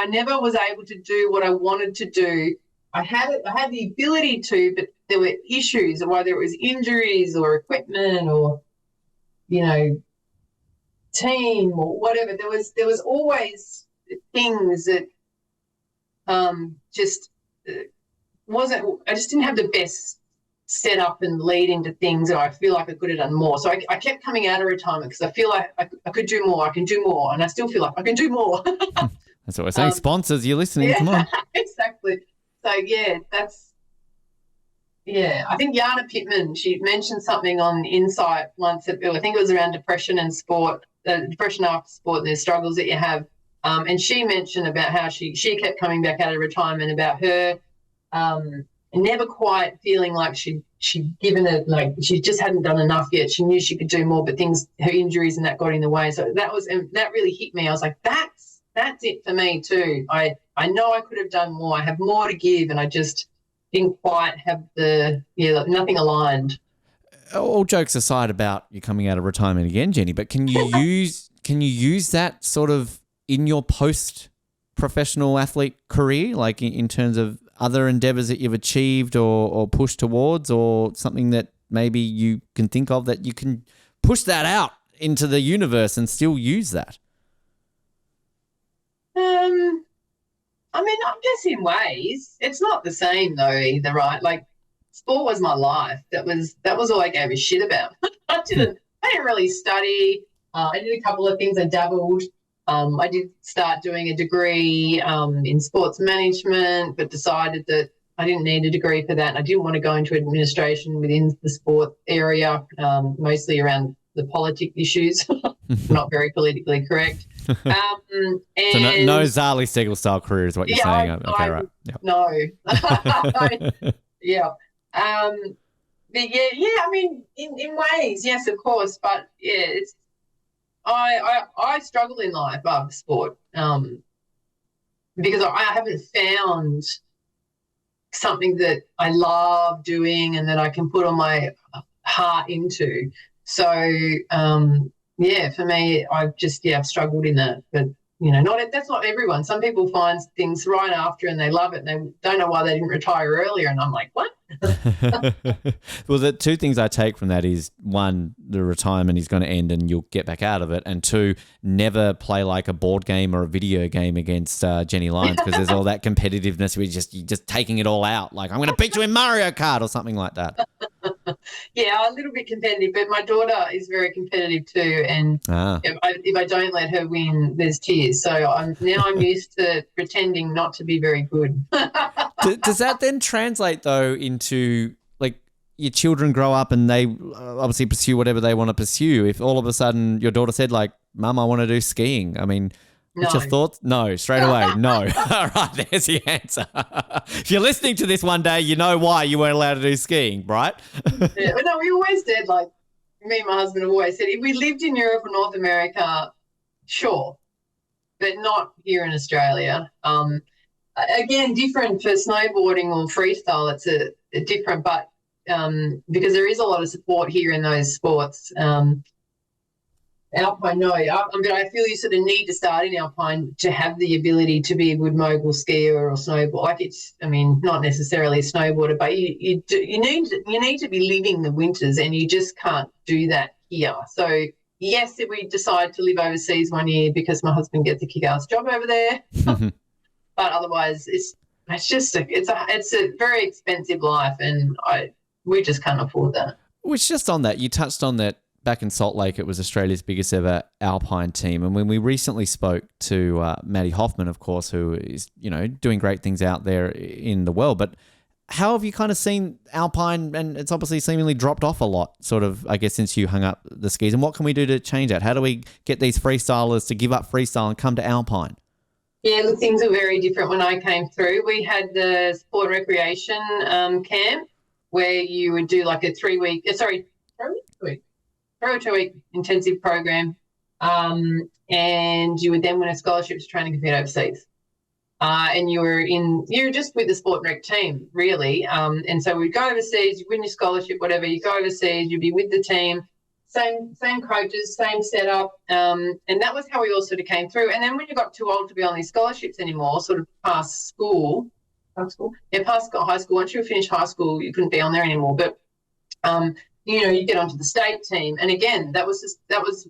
never was able to do what I wanted to do. I had the ability to, but there were issues, whether it was injuries or equipment or, team or whatever. There was always things that just wasn't. I just didn't have the best set up and lead into things, and I feel like I could have done more. So I kept coming out of retirement because I feel like I could do more. I can do more, and I still feel like I can do more. That's what we're saying. Sponsors, you're listening. Yeah, come on. Exactly. So I think Jana Pittman, she mentioned something on Insight once. I think it was around depression and sport, depression after sport, and the struggles that you have. And she mentioned about how she kept coming back out of retirement, about her never quite feeling like she'd given it, like she just hadn't done enough yet. She knew she could do more, but her injuries and that got in the way. So that really hit me. I was like, that's it for me too. I know I could have done more. I have more to give, and I just didn't quite have nothing aligned. All jokes aside about you coming out of retirement again, Jenny, but can you use that sort of in your post-professional athlete career, like in terms of other endeavors that you've achieved or pushed towards, or something that maybe you can think of that you can push that out into the universe and still use that? I guess in ways it's not the same though either, right? Like sport was my life. That was all I gave a shit about. I didn't really study. I did a couple of things. I dabbled. I did start doing a degree in sports management, but decided that I didn't need a degree for that. And I didn't want to go into administration within the sport area, mostly around the politic issues. Not very politically correct. So no Zali Steggall style career is what you're saying. Okay, right. Yep. No. Yeah. But I mean, in ways, yes, of course. But yeah, it's I struggle in life after sport because I haven't found something that I love doing and that I can put all my heart into. So, for me, I've struggled in that. But, that's not everyone. Some people find things right after and they love it and they don't know why they didn't retire earlier. And I'm like, what? Well, the 2 things I take from that is, 1, the retirement is going to end and you'll get back out of it. And 2, never play like a board game or a video game against Jenny Lyons, because there's all that competitiveness where you're just taking it all out. Like, I'm going to beat you in Mario Kart or something like that. Yeah, a little bit competitive, but my daughter is very competitive too. And if I don't let her win, there's tears. So I'm used to pretending not to be very good. Does that then translate though into, like, your children grow up and they obviously pursue whatever they want to pursue? If all of a sudden your daughter said, like, Mum, I want to do skiing, I mean, what's your thoughts? No, straight away, no. All right, there's the answer. If you're listening to this one day, you know why you weren't allowed to do skiing, right? Yeah, no, we always said, like, me and my husband have always said, if we lived in Europe or North America, sure, but not here in Australia. Again, different for snowboarding or freestyle. It's a different, but because there is a lot of support here in those sports. Alpine, no, but I feel you sort of need to start in Alpine to have the ability to be a good mogul skier or snowboard. Like not necessarily a snowboarder, but you need to be living the winters, and you just can't do that here. So yes, if we decide to live overseas one year because my husband gets a kick-ass job over there, but otherwise it's a very expensive life, and we just can't afford that. Which, just on that, you touched on that. Back in Salt Lake, it was Australia's biggest ever alpine team. And when we recently spoke to Maddie Hoffman, of course, who is, doing great things out there in the world. But how have you kind of seen alpine, and it's obviously seemingly dropped off a lot, sort of, I guess, since you hung up the skis. And what can we do to change that? How do we get these freestylers to give up freestyle and come to alpine? Yeah, look, things are very different when I came through. We had the sport recreation camp where you would do like a 3-week, 2-week intensive program, and you would then win a scholarship to train and compete overseas. And you're just with the sport and rec team, really. And so we'd go overseas, you win your scholarship, whatever, you go overseas, you'd be with the team, same coaches, same setup. And that was how we all sort of came through. And then when you got too old to be on these scholarships anymore, sort of past high school, once you finished high school, you couldn't be on there anymore. But you get onto the state team, and again, that was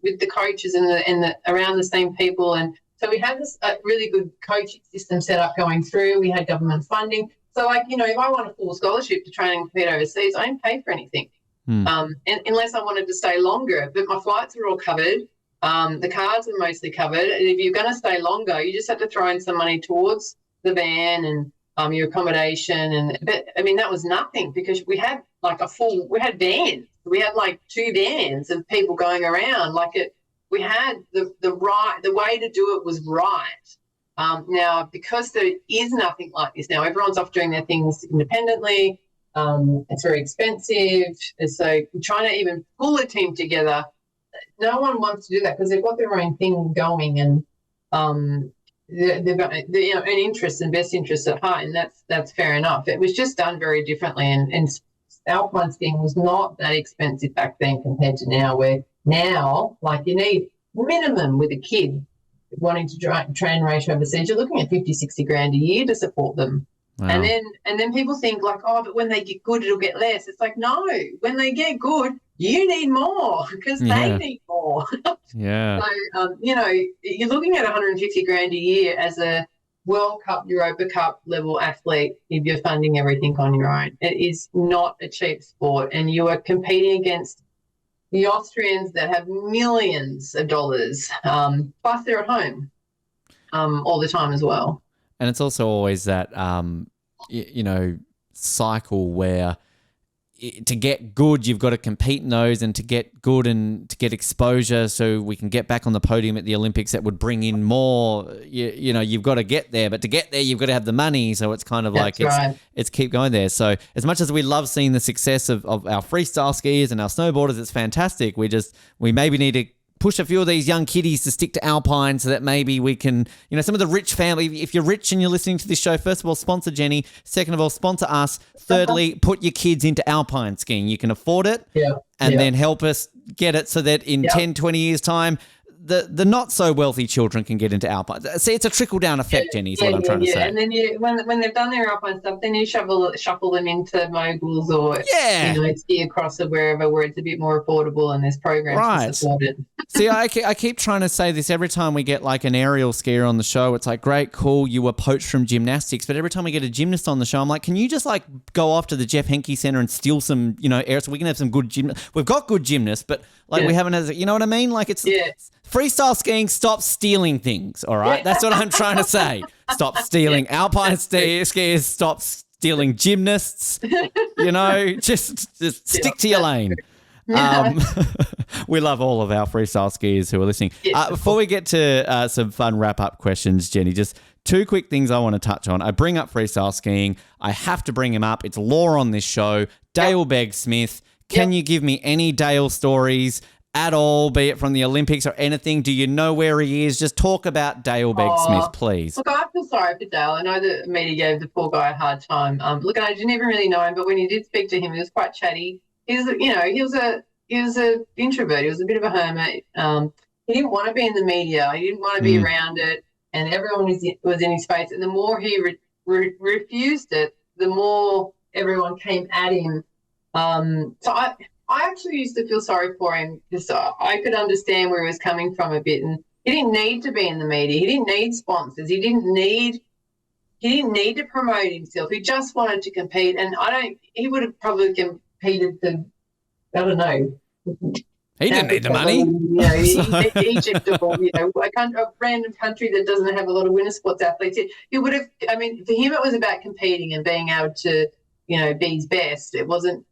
with the coaches and the around the same people, and so we had this really good coaching system set up going through. We had government funding, so if I want a full scholarship to train and compete overseas, I didn't pay for anything, unless I wanted to stay longer. But my flights were all covered, the cars were mostly covered, and if you're going to stay longer, you just had to throw in some money towards the van and your accommodation, but that was nothing because we had we had vans. We had like 2 vans of people going around. We had the way to do it was right. Now, because there is nothing like this now, everyone's off doing their things independently. It's very expensive. And so trying to even pull a team together, no one wants to do that because they've got their own thing going, and they've got an interest and best interest at heart, and that's fair enough. It was just done very differently, and alpine skiing was not that expensive back then compared to now, where now, you need minimum with a kid wanting to train race overseas, you're looking at 50-60 grand a year to support them. Wow. And then people think but when they get good, it'll get less. It's like, no, when they get good, you need more because they need more. Yeah. So, you're looking at 150 grand a year as a World Cup, Europa Cup level athlete if you're funding everything on your own. It is not a cheap sport, and you are competing against the Austrians that have millions of dollars, plus they're at home all the time as well. And it's also always that, cycle where to get good, you've got to compete in those, and to get good and to get exposure so we can get back on the podium at the Olympics that would bring in more, you've got to get there. But to get there, you've got to have the money. So it's kind of it's keep going there. So as much as we love seeing the success of our freestyle skiers and our snowboarders, it's fantastic. We maybe need to push a few of these young kiddies to stick to alpine so that maybe we can, some of the rich family, if you're rich and you're listening to this show, first of all, sponsor Jenny. Second of all, sponsor us. Thirdly, put your kids into alpine skiing. You can afford it. And then help us get it so that in 10, 20 years' time, the not so wealthy children can get into alpine. See, it's a trickle down effect, Jenny, is what I'm trying to say. And then when they've done their alpine stuff, then you shuffle them into moguls or ski across or wherever where it's a bit more affordable and there's programs to support it. See, I keep trying to say this every time we get an aerial skier on the show. It's great, cool, you were poached from gymnastics, but every time we get a gymnast on the show, I'm like, can you just go off to the Jeff Henke Centre and steal some, air so we can have some good gymnasts? We've got good gymnasts, but we haven't had, you know what I mean? Freestyle skiing, stop stealing things, all right? That's what I'm trying to say. Stop stealing alpine skiers, stop stealing gymnasts, just stick to your lane. We love all of our freestyle skiers who are listening. Before we get to some fun wrap-up questions, Jenny, just 2 quick things I want to touch on. I bring up freestyle skiing. I have to bring him up. It's law on this show. Dale Begg-Smith. Can you give me any Dale stories at all, be it from the Olympics or anything? Do you know where he is? Just talk about Dale Begg-Smith, please. Look, I feel sorry for Dale. I know the media gave the poor guy a hard time. Look, I didn't even really know him, but when you did speak to him, he was quite chatty. He was an introvert. He was a bit of a hermit. He didn't want to be in the media. He didn't want to be around it, and everyone was in his face. And the more he refused it, the more everyone came at him. So I actually used to feel sorry for him because I could understand where he was coming from a bit, and he didn't need to be in the media. He didn't need sponsors. He didn't need to promote himself. He just wanted to compete, and he would have probably competed for, I don't know. He didn't need the money. Egypt or a random country that doesn't have a lot of winter sports athletes. He would have. I mean, for him, it was about competing and being able to, be his best. It wasn't.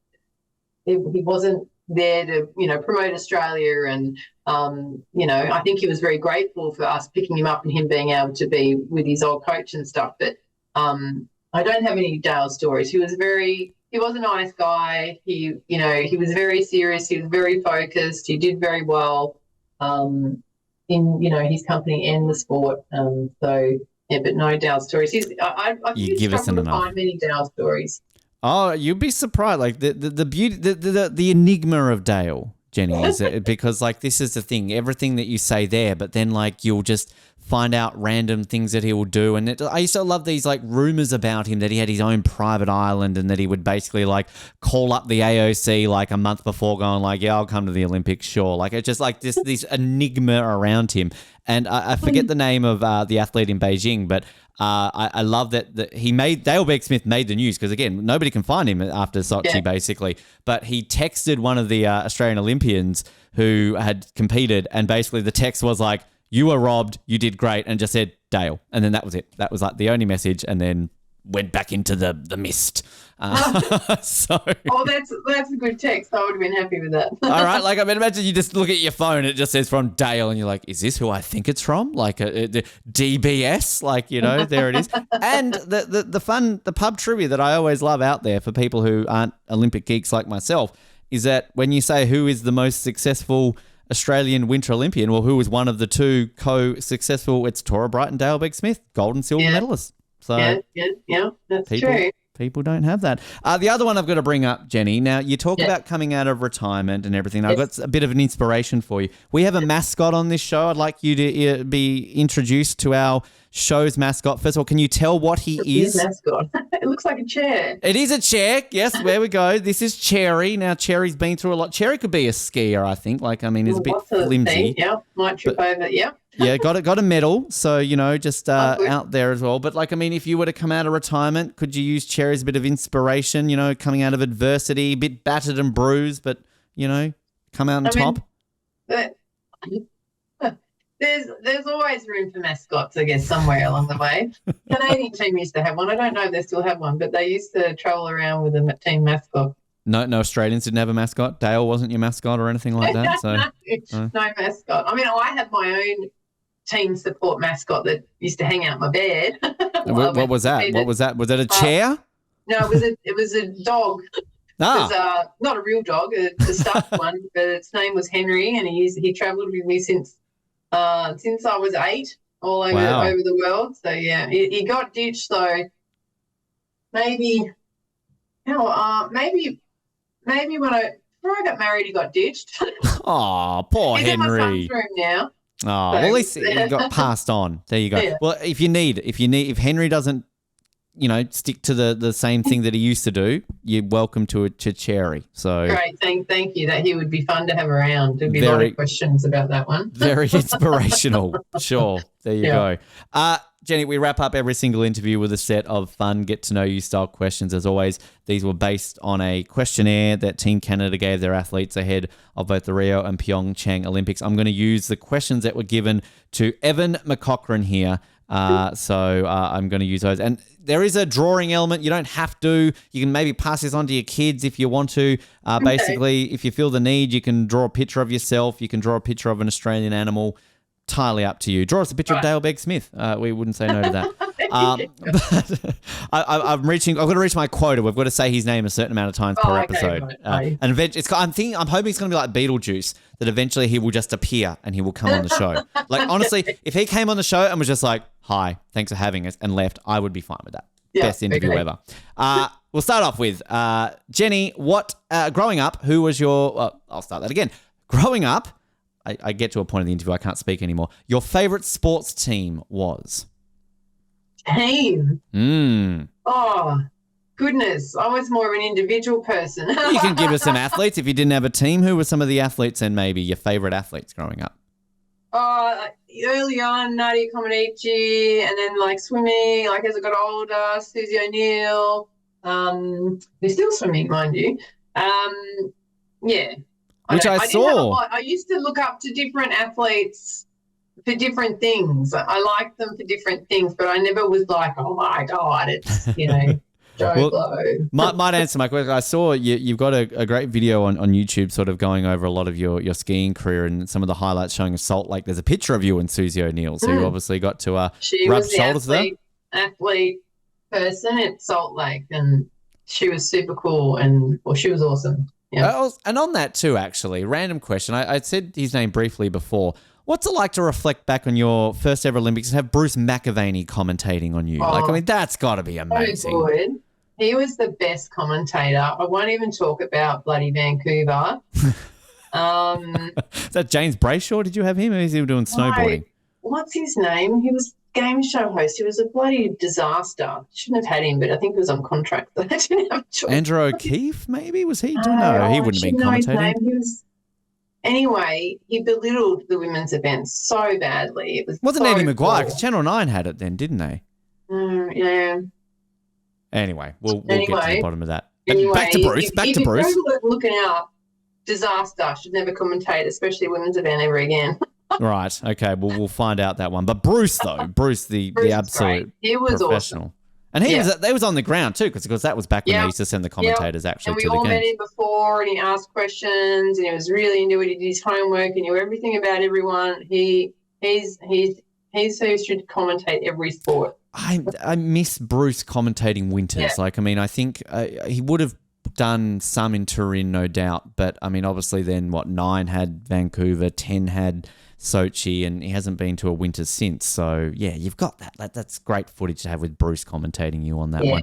He wasn't there to, promote Australia. And, I think he was very grateful for us picking him up and him being able to be with his old coach and stuff. But I don't have any Dale stories. He was a nice guy. He was very serious. He was very focused. He did very well in, his company and the sport. So, yeah, but no Dale stories. I You give us struggle to enough. find many Dale stories. Oh, you'd be surprised. Like the beauty, the enigma of Dale, Jenny, is because like this is the thing. Everything that you say there, but then like you'll just find out random things that he will do. And I used to love these like rumors about him that he had his own private island and that he would basically like call up the AOC like a month before, going like, "Yeah, I'll come to the Olympics, sure." Like it's just like this enigma around him. And I forget the name of the athlete in Beijing, but I love that Dale Beck-Smith made the news because, again, nobody can find him after Sochi, basically. But he texted one of the Australian Olympians who had competed, and basically the text was like, "You were robbed, you did great," and just said Dale. And then that was it. That was like the only message, and then went back into the mist. So. Oh, that's a good text. I would have been happy with that. All right, like I mean, imagine you just look at your phone and it just says from Dale, and you're like, "Is this who I think it's from?" Like the DBS, like there it is. And the pub trivia that I always love out there for people who aren't Olympic geeks like myself is that when you say who is the most successful Australian Winter Olympian, well, who was one of the two co-successful? It's Tora Bright and Dale Beck-Smith, gold and silver medalists. So yeah, that's true. People don't have that. The other one I've got to bring up, Jenny. Now, you talk about coming out of retirement and everything. I've got a bit of an inspiration for you. We have a mascot on this show. I'd like you to be introduced to our show's mascot. First of all, can you tell what he is? Mascot. It looks like a chair. It is a chair. Yes, there we go. This is Cherry. Now, Cherry's been through a lot. Cherry could be a skier, I think. Like, I mean, he's a bit flimsy. Yeah, might trip over. Yeah. Yeah, got a medal, so, just out there as well. But, like, I mean, if you were to come out of retirement, could you use Cherry as a bit of inspiration, coming out of adversity, a bit battered and bruised, but, come out on top? There's always room for mascots, I guess, somewhere along the way. Canadian team used to have one. I don't know if they still have one, but they used to travel around with a team mascot. No Australians didn't have a mascot? Dale wasn't your mascot or anything like that? So no mascot. I mean, I had my own team support mascot that used to hang out my bed. What was that? What was that? Was it a chair? No, it was a dog. Ah. It was not a real dog, it's a stuffed one, but its name was Henry, and he travelled with me since I was 8, all over the world. So yeah, he got ditched. So maybe when before I got married, he got ditched. Oh, poor He's Henry. in my son's room now. Oh, well, at least he got passed on. There you go. Yeah. Well, if Henry doesn't, stick to the same thing that he used to do, you're welcome to Cherry. So great, thank you. That he would be fun to have around. There'd be a lot of questions about that one. Very inspirational. Sure. There you go. Jenny, we wrap up every single interview with a set of fun, get-to-know-you style questions. As always, these were based on a questionnaire that Team Canada gave their athletes ahead of both the Rio and Pyeongchang Olympics. I'm going to use the questions that were given to Evan McCochran here. So I'm going to use those. And there is a drawing element. You don't have to. You can maybe pass this on to your kids if you want to. Basically, if you feel the need, you can draw a picture of yourself. You can draw a picture of an Australian animal. Entirely up to you. Draw us a picture of Dale Beck-Smith. We wouldn't say no to that. But I've got to reach my quota. We've got to say his name a certain amount of times per episode. Right. And eventually, I'm hoping it's going to be like Beetlejuice, that eventually he will just appear and he will come on the show. Like, honestly, if he came on the show and was just like, "Hi, thanks for having us," and left, I would be fine with that. Best interview ever. We'll start off with Jenny. Growing up, who was your? I'll start that again. Growing up, I get to a point in the interview I can't speak anymore. Your favorite sports team was? Team. Mm. Oh, goodness. I was more of an individual person. You can give us some athletes. If you didn't have a team, who were some of the athletes and maybe your favorite athletes growing up? Early on, Nadia Comaneci, and then like swimming, like as I got older, Susie O'Neill. Who's still swimming, mind you. Yeah. Which I saw. I used to look up to different athletes for different things. I liked them for different things, but I never was like, oh my God, it's, Joe Blow. Might answer my question. I saw you've got a great video on YouTube sort of going over a lot of your skiing career and some of the highlights showing Salt Lake. There's a picture of you and Susie O'Neill. So you obviously got to rub shoulders there. Athlete person at Salt Lake, and she was super cool and she was awesome. Yeah. And on that too, actually, random question. I said his name briefly before. What's it like to reflect back on your first ever Olympics and have Bruce McAvaney commentating on you? That's got to be amazing. So good. He was the best commentator. I won't even talk about bloody Vancouver. Is that James Brayshaw? Did you have him? Or is he doing snowboarding? No, what's his name? He was game show host. He was a bloody disaster. Shouldn't have had him, but I think he was on contract. So I didn't have a choice. Andrew O'Keefe, maybe? Was he? No, he wouldn't have been commentating. Anyway, he belittled the women's events so badly. Wasn't Eddie McGuire? Because Channel 9 had it then, didn't they? Yeah. Anyway, we'll get to the bottom of that. Anyway, back to Bruce. If you're looking out, disaster. Should never commentate, especially a women's event ever again. Right. Okay. Well, we'll find out that one. But Bruce, though, the absolute he was professional. Awesome. And he was on the ground too, because that was back when they used to send the commentators actually to the game. And we all met him before, and he asked questions, and he was really into it. He did his homework, and knew everything about everyone. He's who should commentate every sport. I miss Bruce commentating winters. Yeah. I think he would have done some in Turin, no doubt. But obviously, then 9 had Vancouver, 10 had Sochi, and he hasn't been to a winter since. So, yeah, you've got that. That's great footage to have with Bruce commentating you on that one.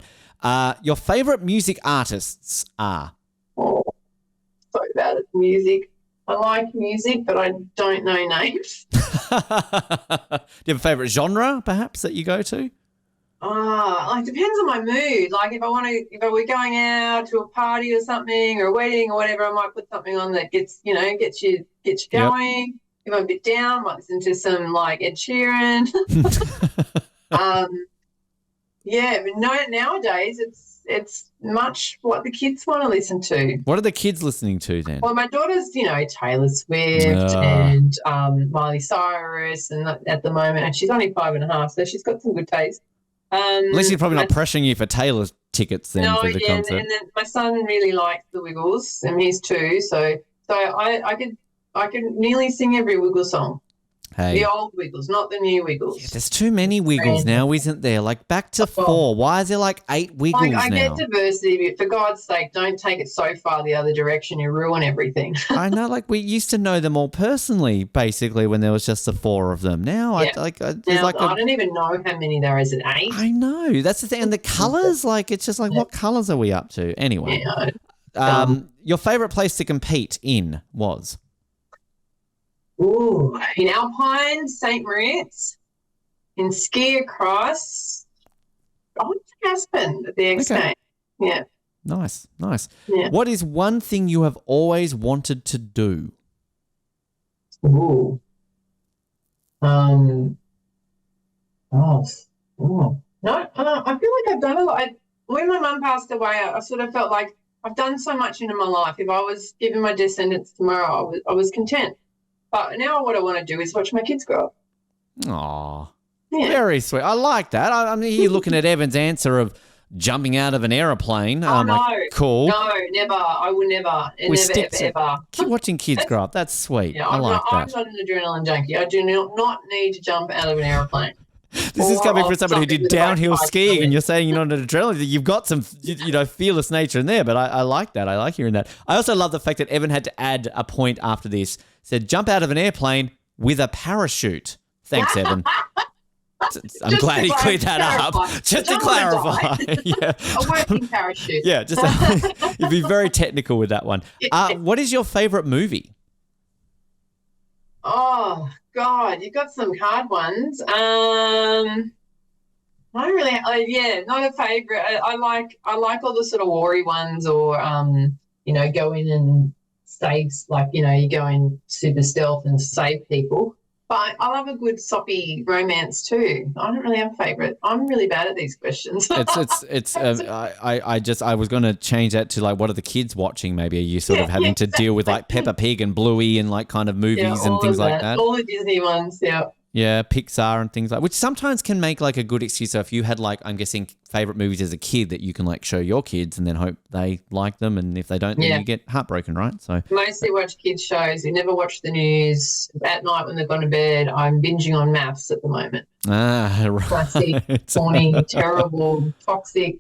Your favourite music artists are? Oh, so bad at music. I like music, but I don't know names. Do you have a favourite genre, perhaps, that you go to? It depends on my mood. Like if we're going out to a party or something or a wedding or whatever, I might put something on that gets you going. Yep. If I'm a bit down, I might listen to some like Ed Sheeran. But nowadays it's much what the kids want to listen to. What are the kids listening to then? Well, my daughter's, Taylor Swift and Miley Cyrus, and at the moment, and she's only 5.5, so she's got some good taste. At least you're probably not pressuring you for Taylor's tickets then for the concert. And then my son really likes the Wiggles, and he's 2, so I could nearly sing every Wiggles song. Hey. The old Wiggles, not the new Wiggles. Yeah, there's too many Wiggles now, isn't there? Like back to 4. Why is there like 8 Wiggles now? I get diversity, but for God's sake, don't take it so far the other direction. You ruin everything. I know, like we used to know them all personally, basically, when there was just the 4 of them. Now, I don't even know how many there is at 8. I know. That's the thing. And the colours, it's just like, what colours are we up to? Anyway. Yeah. Your favourite place to compete in was? Ooh, in alpine, St. Moritz, in ski across, I went to Aspen at the X Games. Okay. Yeah. Nice. Yeah. What is one thing you have always wanted to do? Ooh. No, I feel like I've done a lot. When my mum passed away, I sort of felt like I've done so much into my life. If I was given my descendants tomorrow, I was content. But now what I want to do is watch my kids grow up. Aw, very sweet. I like that. I'm here looking at Evan's answer of jumping out of an aeroplane. Oh, no. Like, cool. No, never. I will never. Ever. Keep watching kids grow up. That's sweet. Yeah, I'm not an adrenaline junkie. I do not need to jump out of an aeroplane. This is coming from somebody who did downhill skiing, and you're saying you're not an adrenaline. You've got some, fearless nature in there, but I like that. I like hearing that. I also love the fact that Evan had to add a point after this. Said, jump out of an airplane with a parachute. Thanks, Evan. I'm glad he cleared that up. Just to clarify. Yeah. A working parachute. Yeah, you'd be very technical with that one. What is your favourite movie? Oh, God, you've got some hard ones. Not a favourite. I like all the sort of war-y ones, or go in and save, you go in super stealth and save people. But I love a good soppy romance too. I don't really have a favourite. I'm really bad at these questions. I was going to change that to what are the kids watching? Maybe are you sort of having to deal with Peppa Pig and Bluey and kind of movies and things like that? All the Disney ones, yeah. Yeah, Pixar and things like, which sometimes can make like a good excuse. So if you had like, I'm guessing, favorite movies as a kid that you can like show your kids and then hope they like them, and if they don't, then you get heartbroken, right? So mostly watch kids shows. We never watch the news at night when they've gone to bed. I'm binging on maths at the moment. right. Classic, corny, terrible, toxic.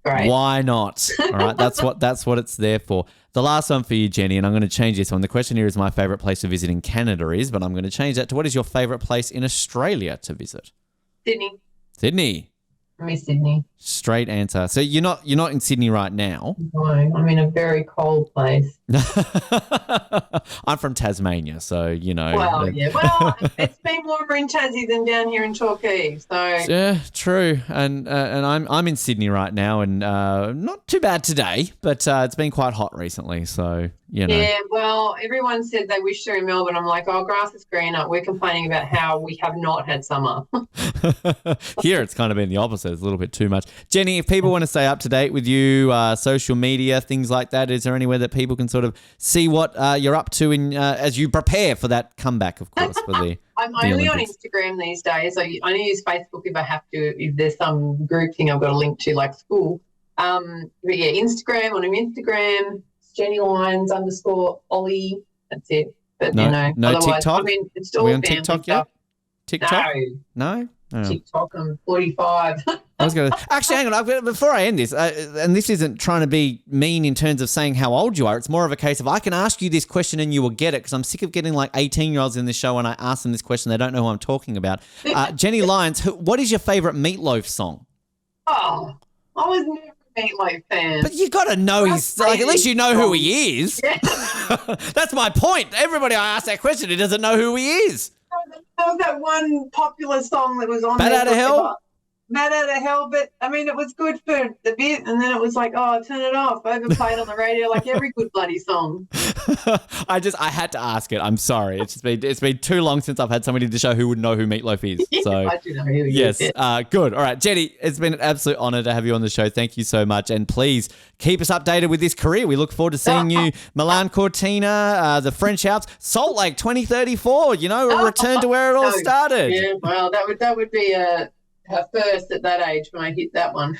Great. Why not? All right, that's what it's there for. The last one for you, Jenny, and I'm going to change this one. The question here is my favorite place to visit in Canada is, but I'm going to change that to what is your favorite place in Australia to visit? Sydney. Sydney. I miss Sydney. Straight answer. So you're not in Sydney right now? No, I'm in a very cold place. I'm from Tasmania, so you know. Well, yeah. Well, it's been warmer in Tassie than down here in Torquay. So yeah, true. And I'm in Sydney right now, and not too bad today, but it's been quite hot recently. So you know. Yeah. Well, everyone said they wish they're in Melbourne. I'm like, oh, grass is greener. We're complaining about how we have not had summer. Here, it's kind of been the opposite. It's a little bit too much. Jenny, if people want to stay up to date with you, social media, things like that, is there anywhere that people can sort of see what you're up to as you prepare for that comeback, of course, for the I'm the only on Olympics? Instagram these days. I only use Facebook if I have to, if there's some group thing I've got to link to, like school. But yeah, Instagram, on Instagram, it's Jenny Lyons _Ollie. That's it. But No, you know, no otherwise, TikTok? I mean, it's Are all we on family TikTok stuff. yet? TikTok? No, No? Oh. TikTok. I'm 45. I was going to actually hang on. Before I end this, and this isn't trying to be mean in terms of saying how old you are. It's more of a case of I can ask you this question and you will get it, because I'm sick of getting like 18-year-olds in this show and I ask them this question, they don't know who I'm talking about. Jenny Lyons, what is your favorite Meatloaf song? Oh, I was never a Meatloaf fan. But you got to know That's like at least you know who crazy. he is. Yeah. That's my point. Everybody I ask that question, he doesn't know who he is. There was that one popular song that was on Bat there Outta Hell? forever. Bat Out of Hell, but I mean, it was good for the bit, and then it was like, oh, turn it off. Overplayed on the radio, like every good bloody song. I had to ask it. I'm sorry. It's been too long since I've had somebody to show who would know who Meatloaf is. Yes, So I do know who he yes, is. good. All right, Jenny, it's been an absolute honour to have you on the show. Thank you so much, and please keep us updated with this career. We look forward to seeing you, Milan Cortina, the French Alps, Salt Lake 2034. You know, a return to where it all started. Yeah, well, that would be a first at that age when I hit that one.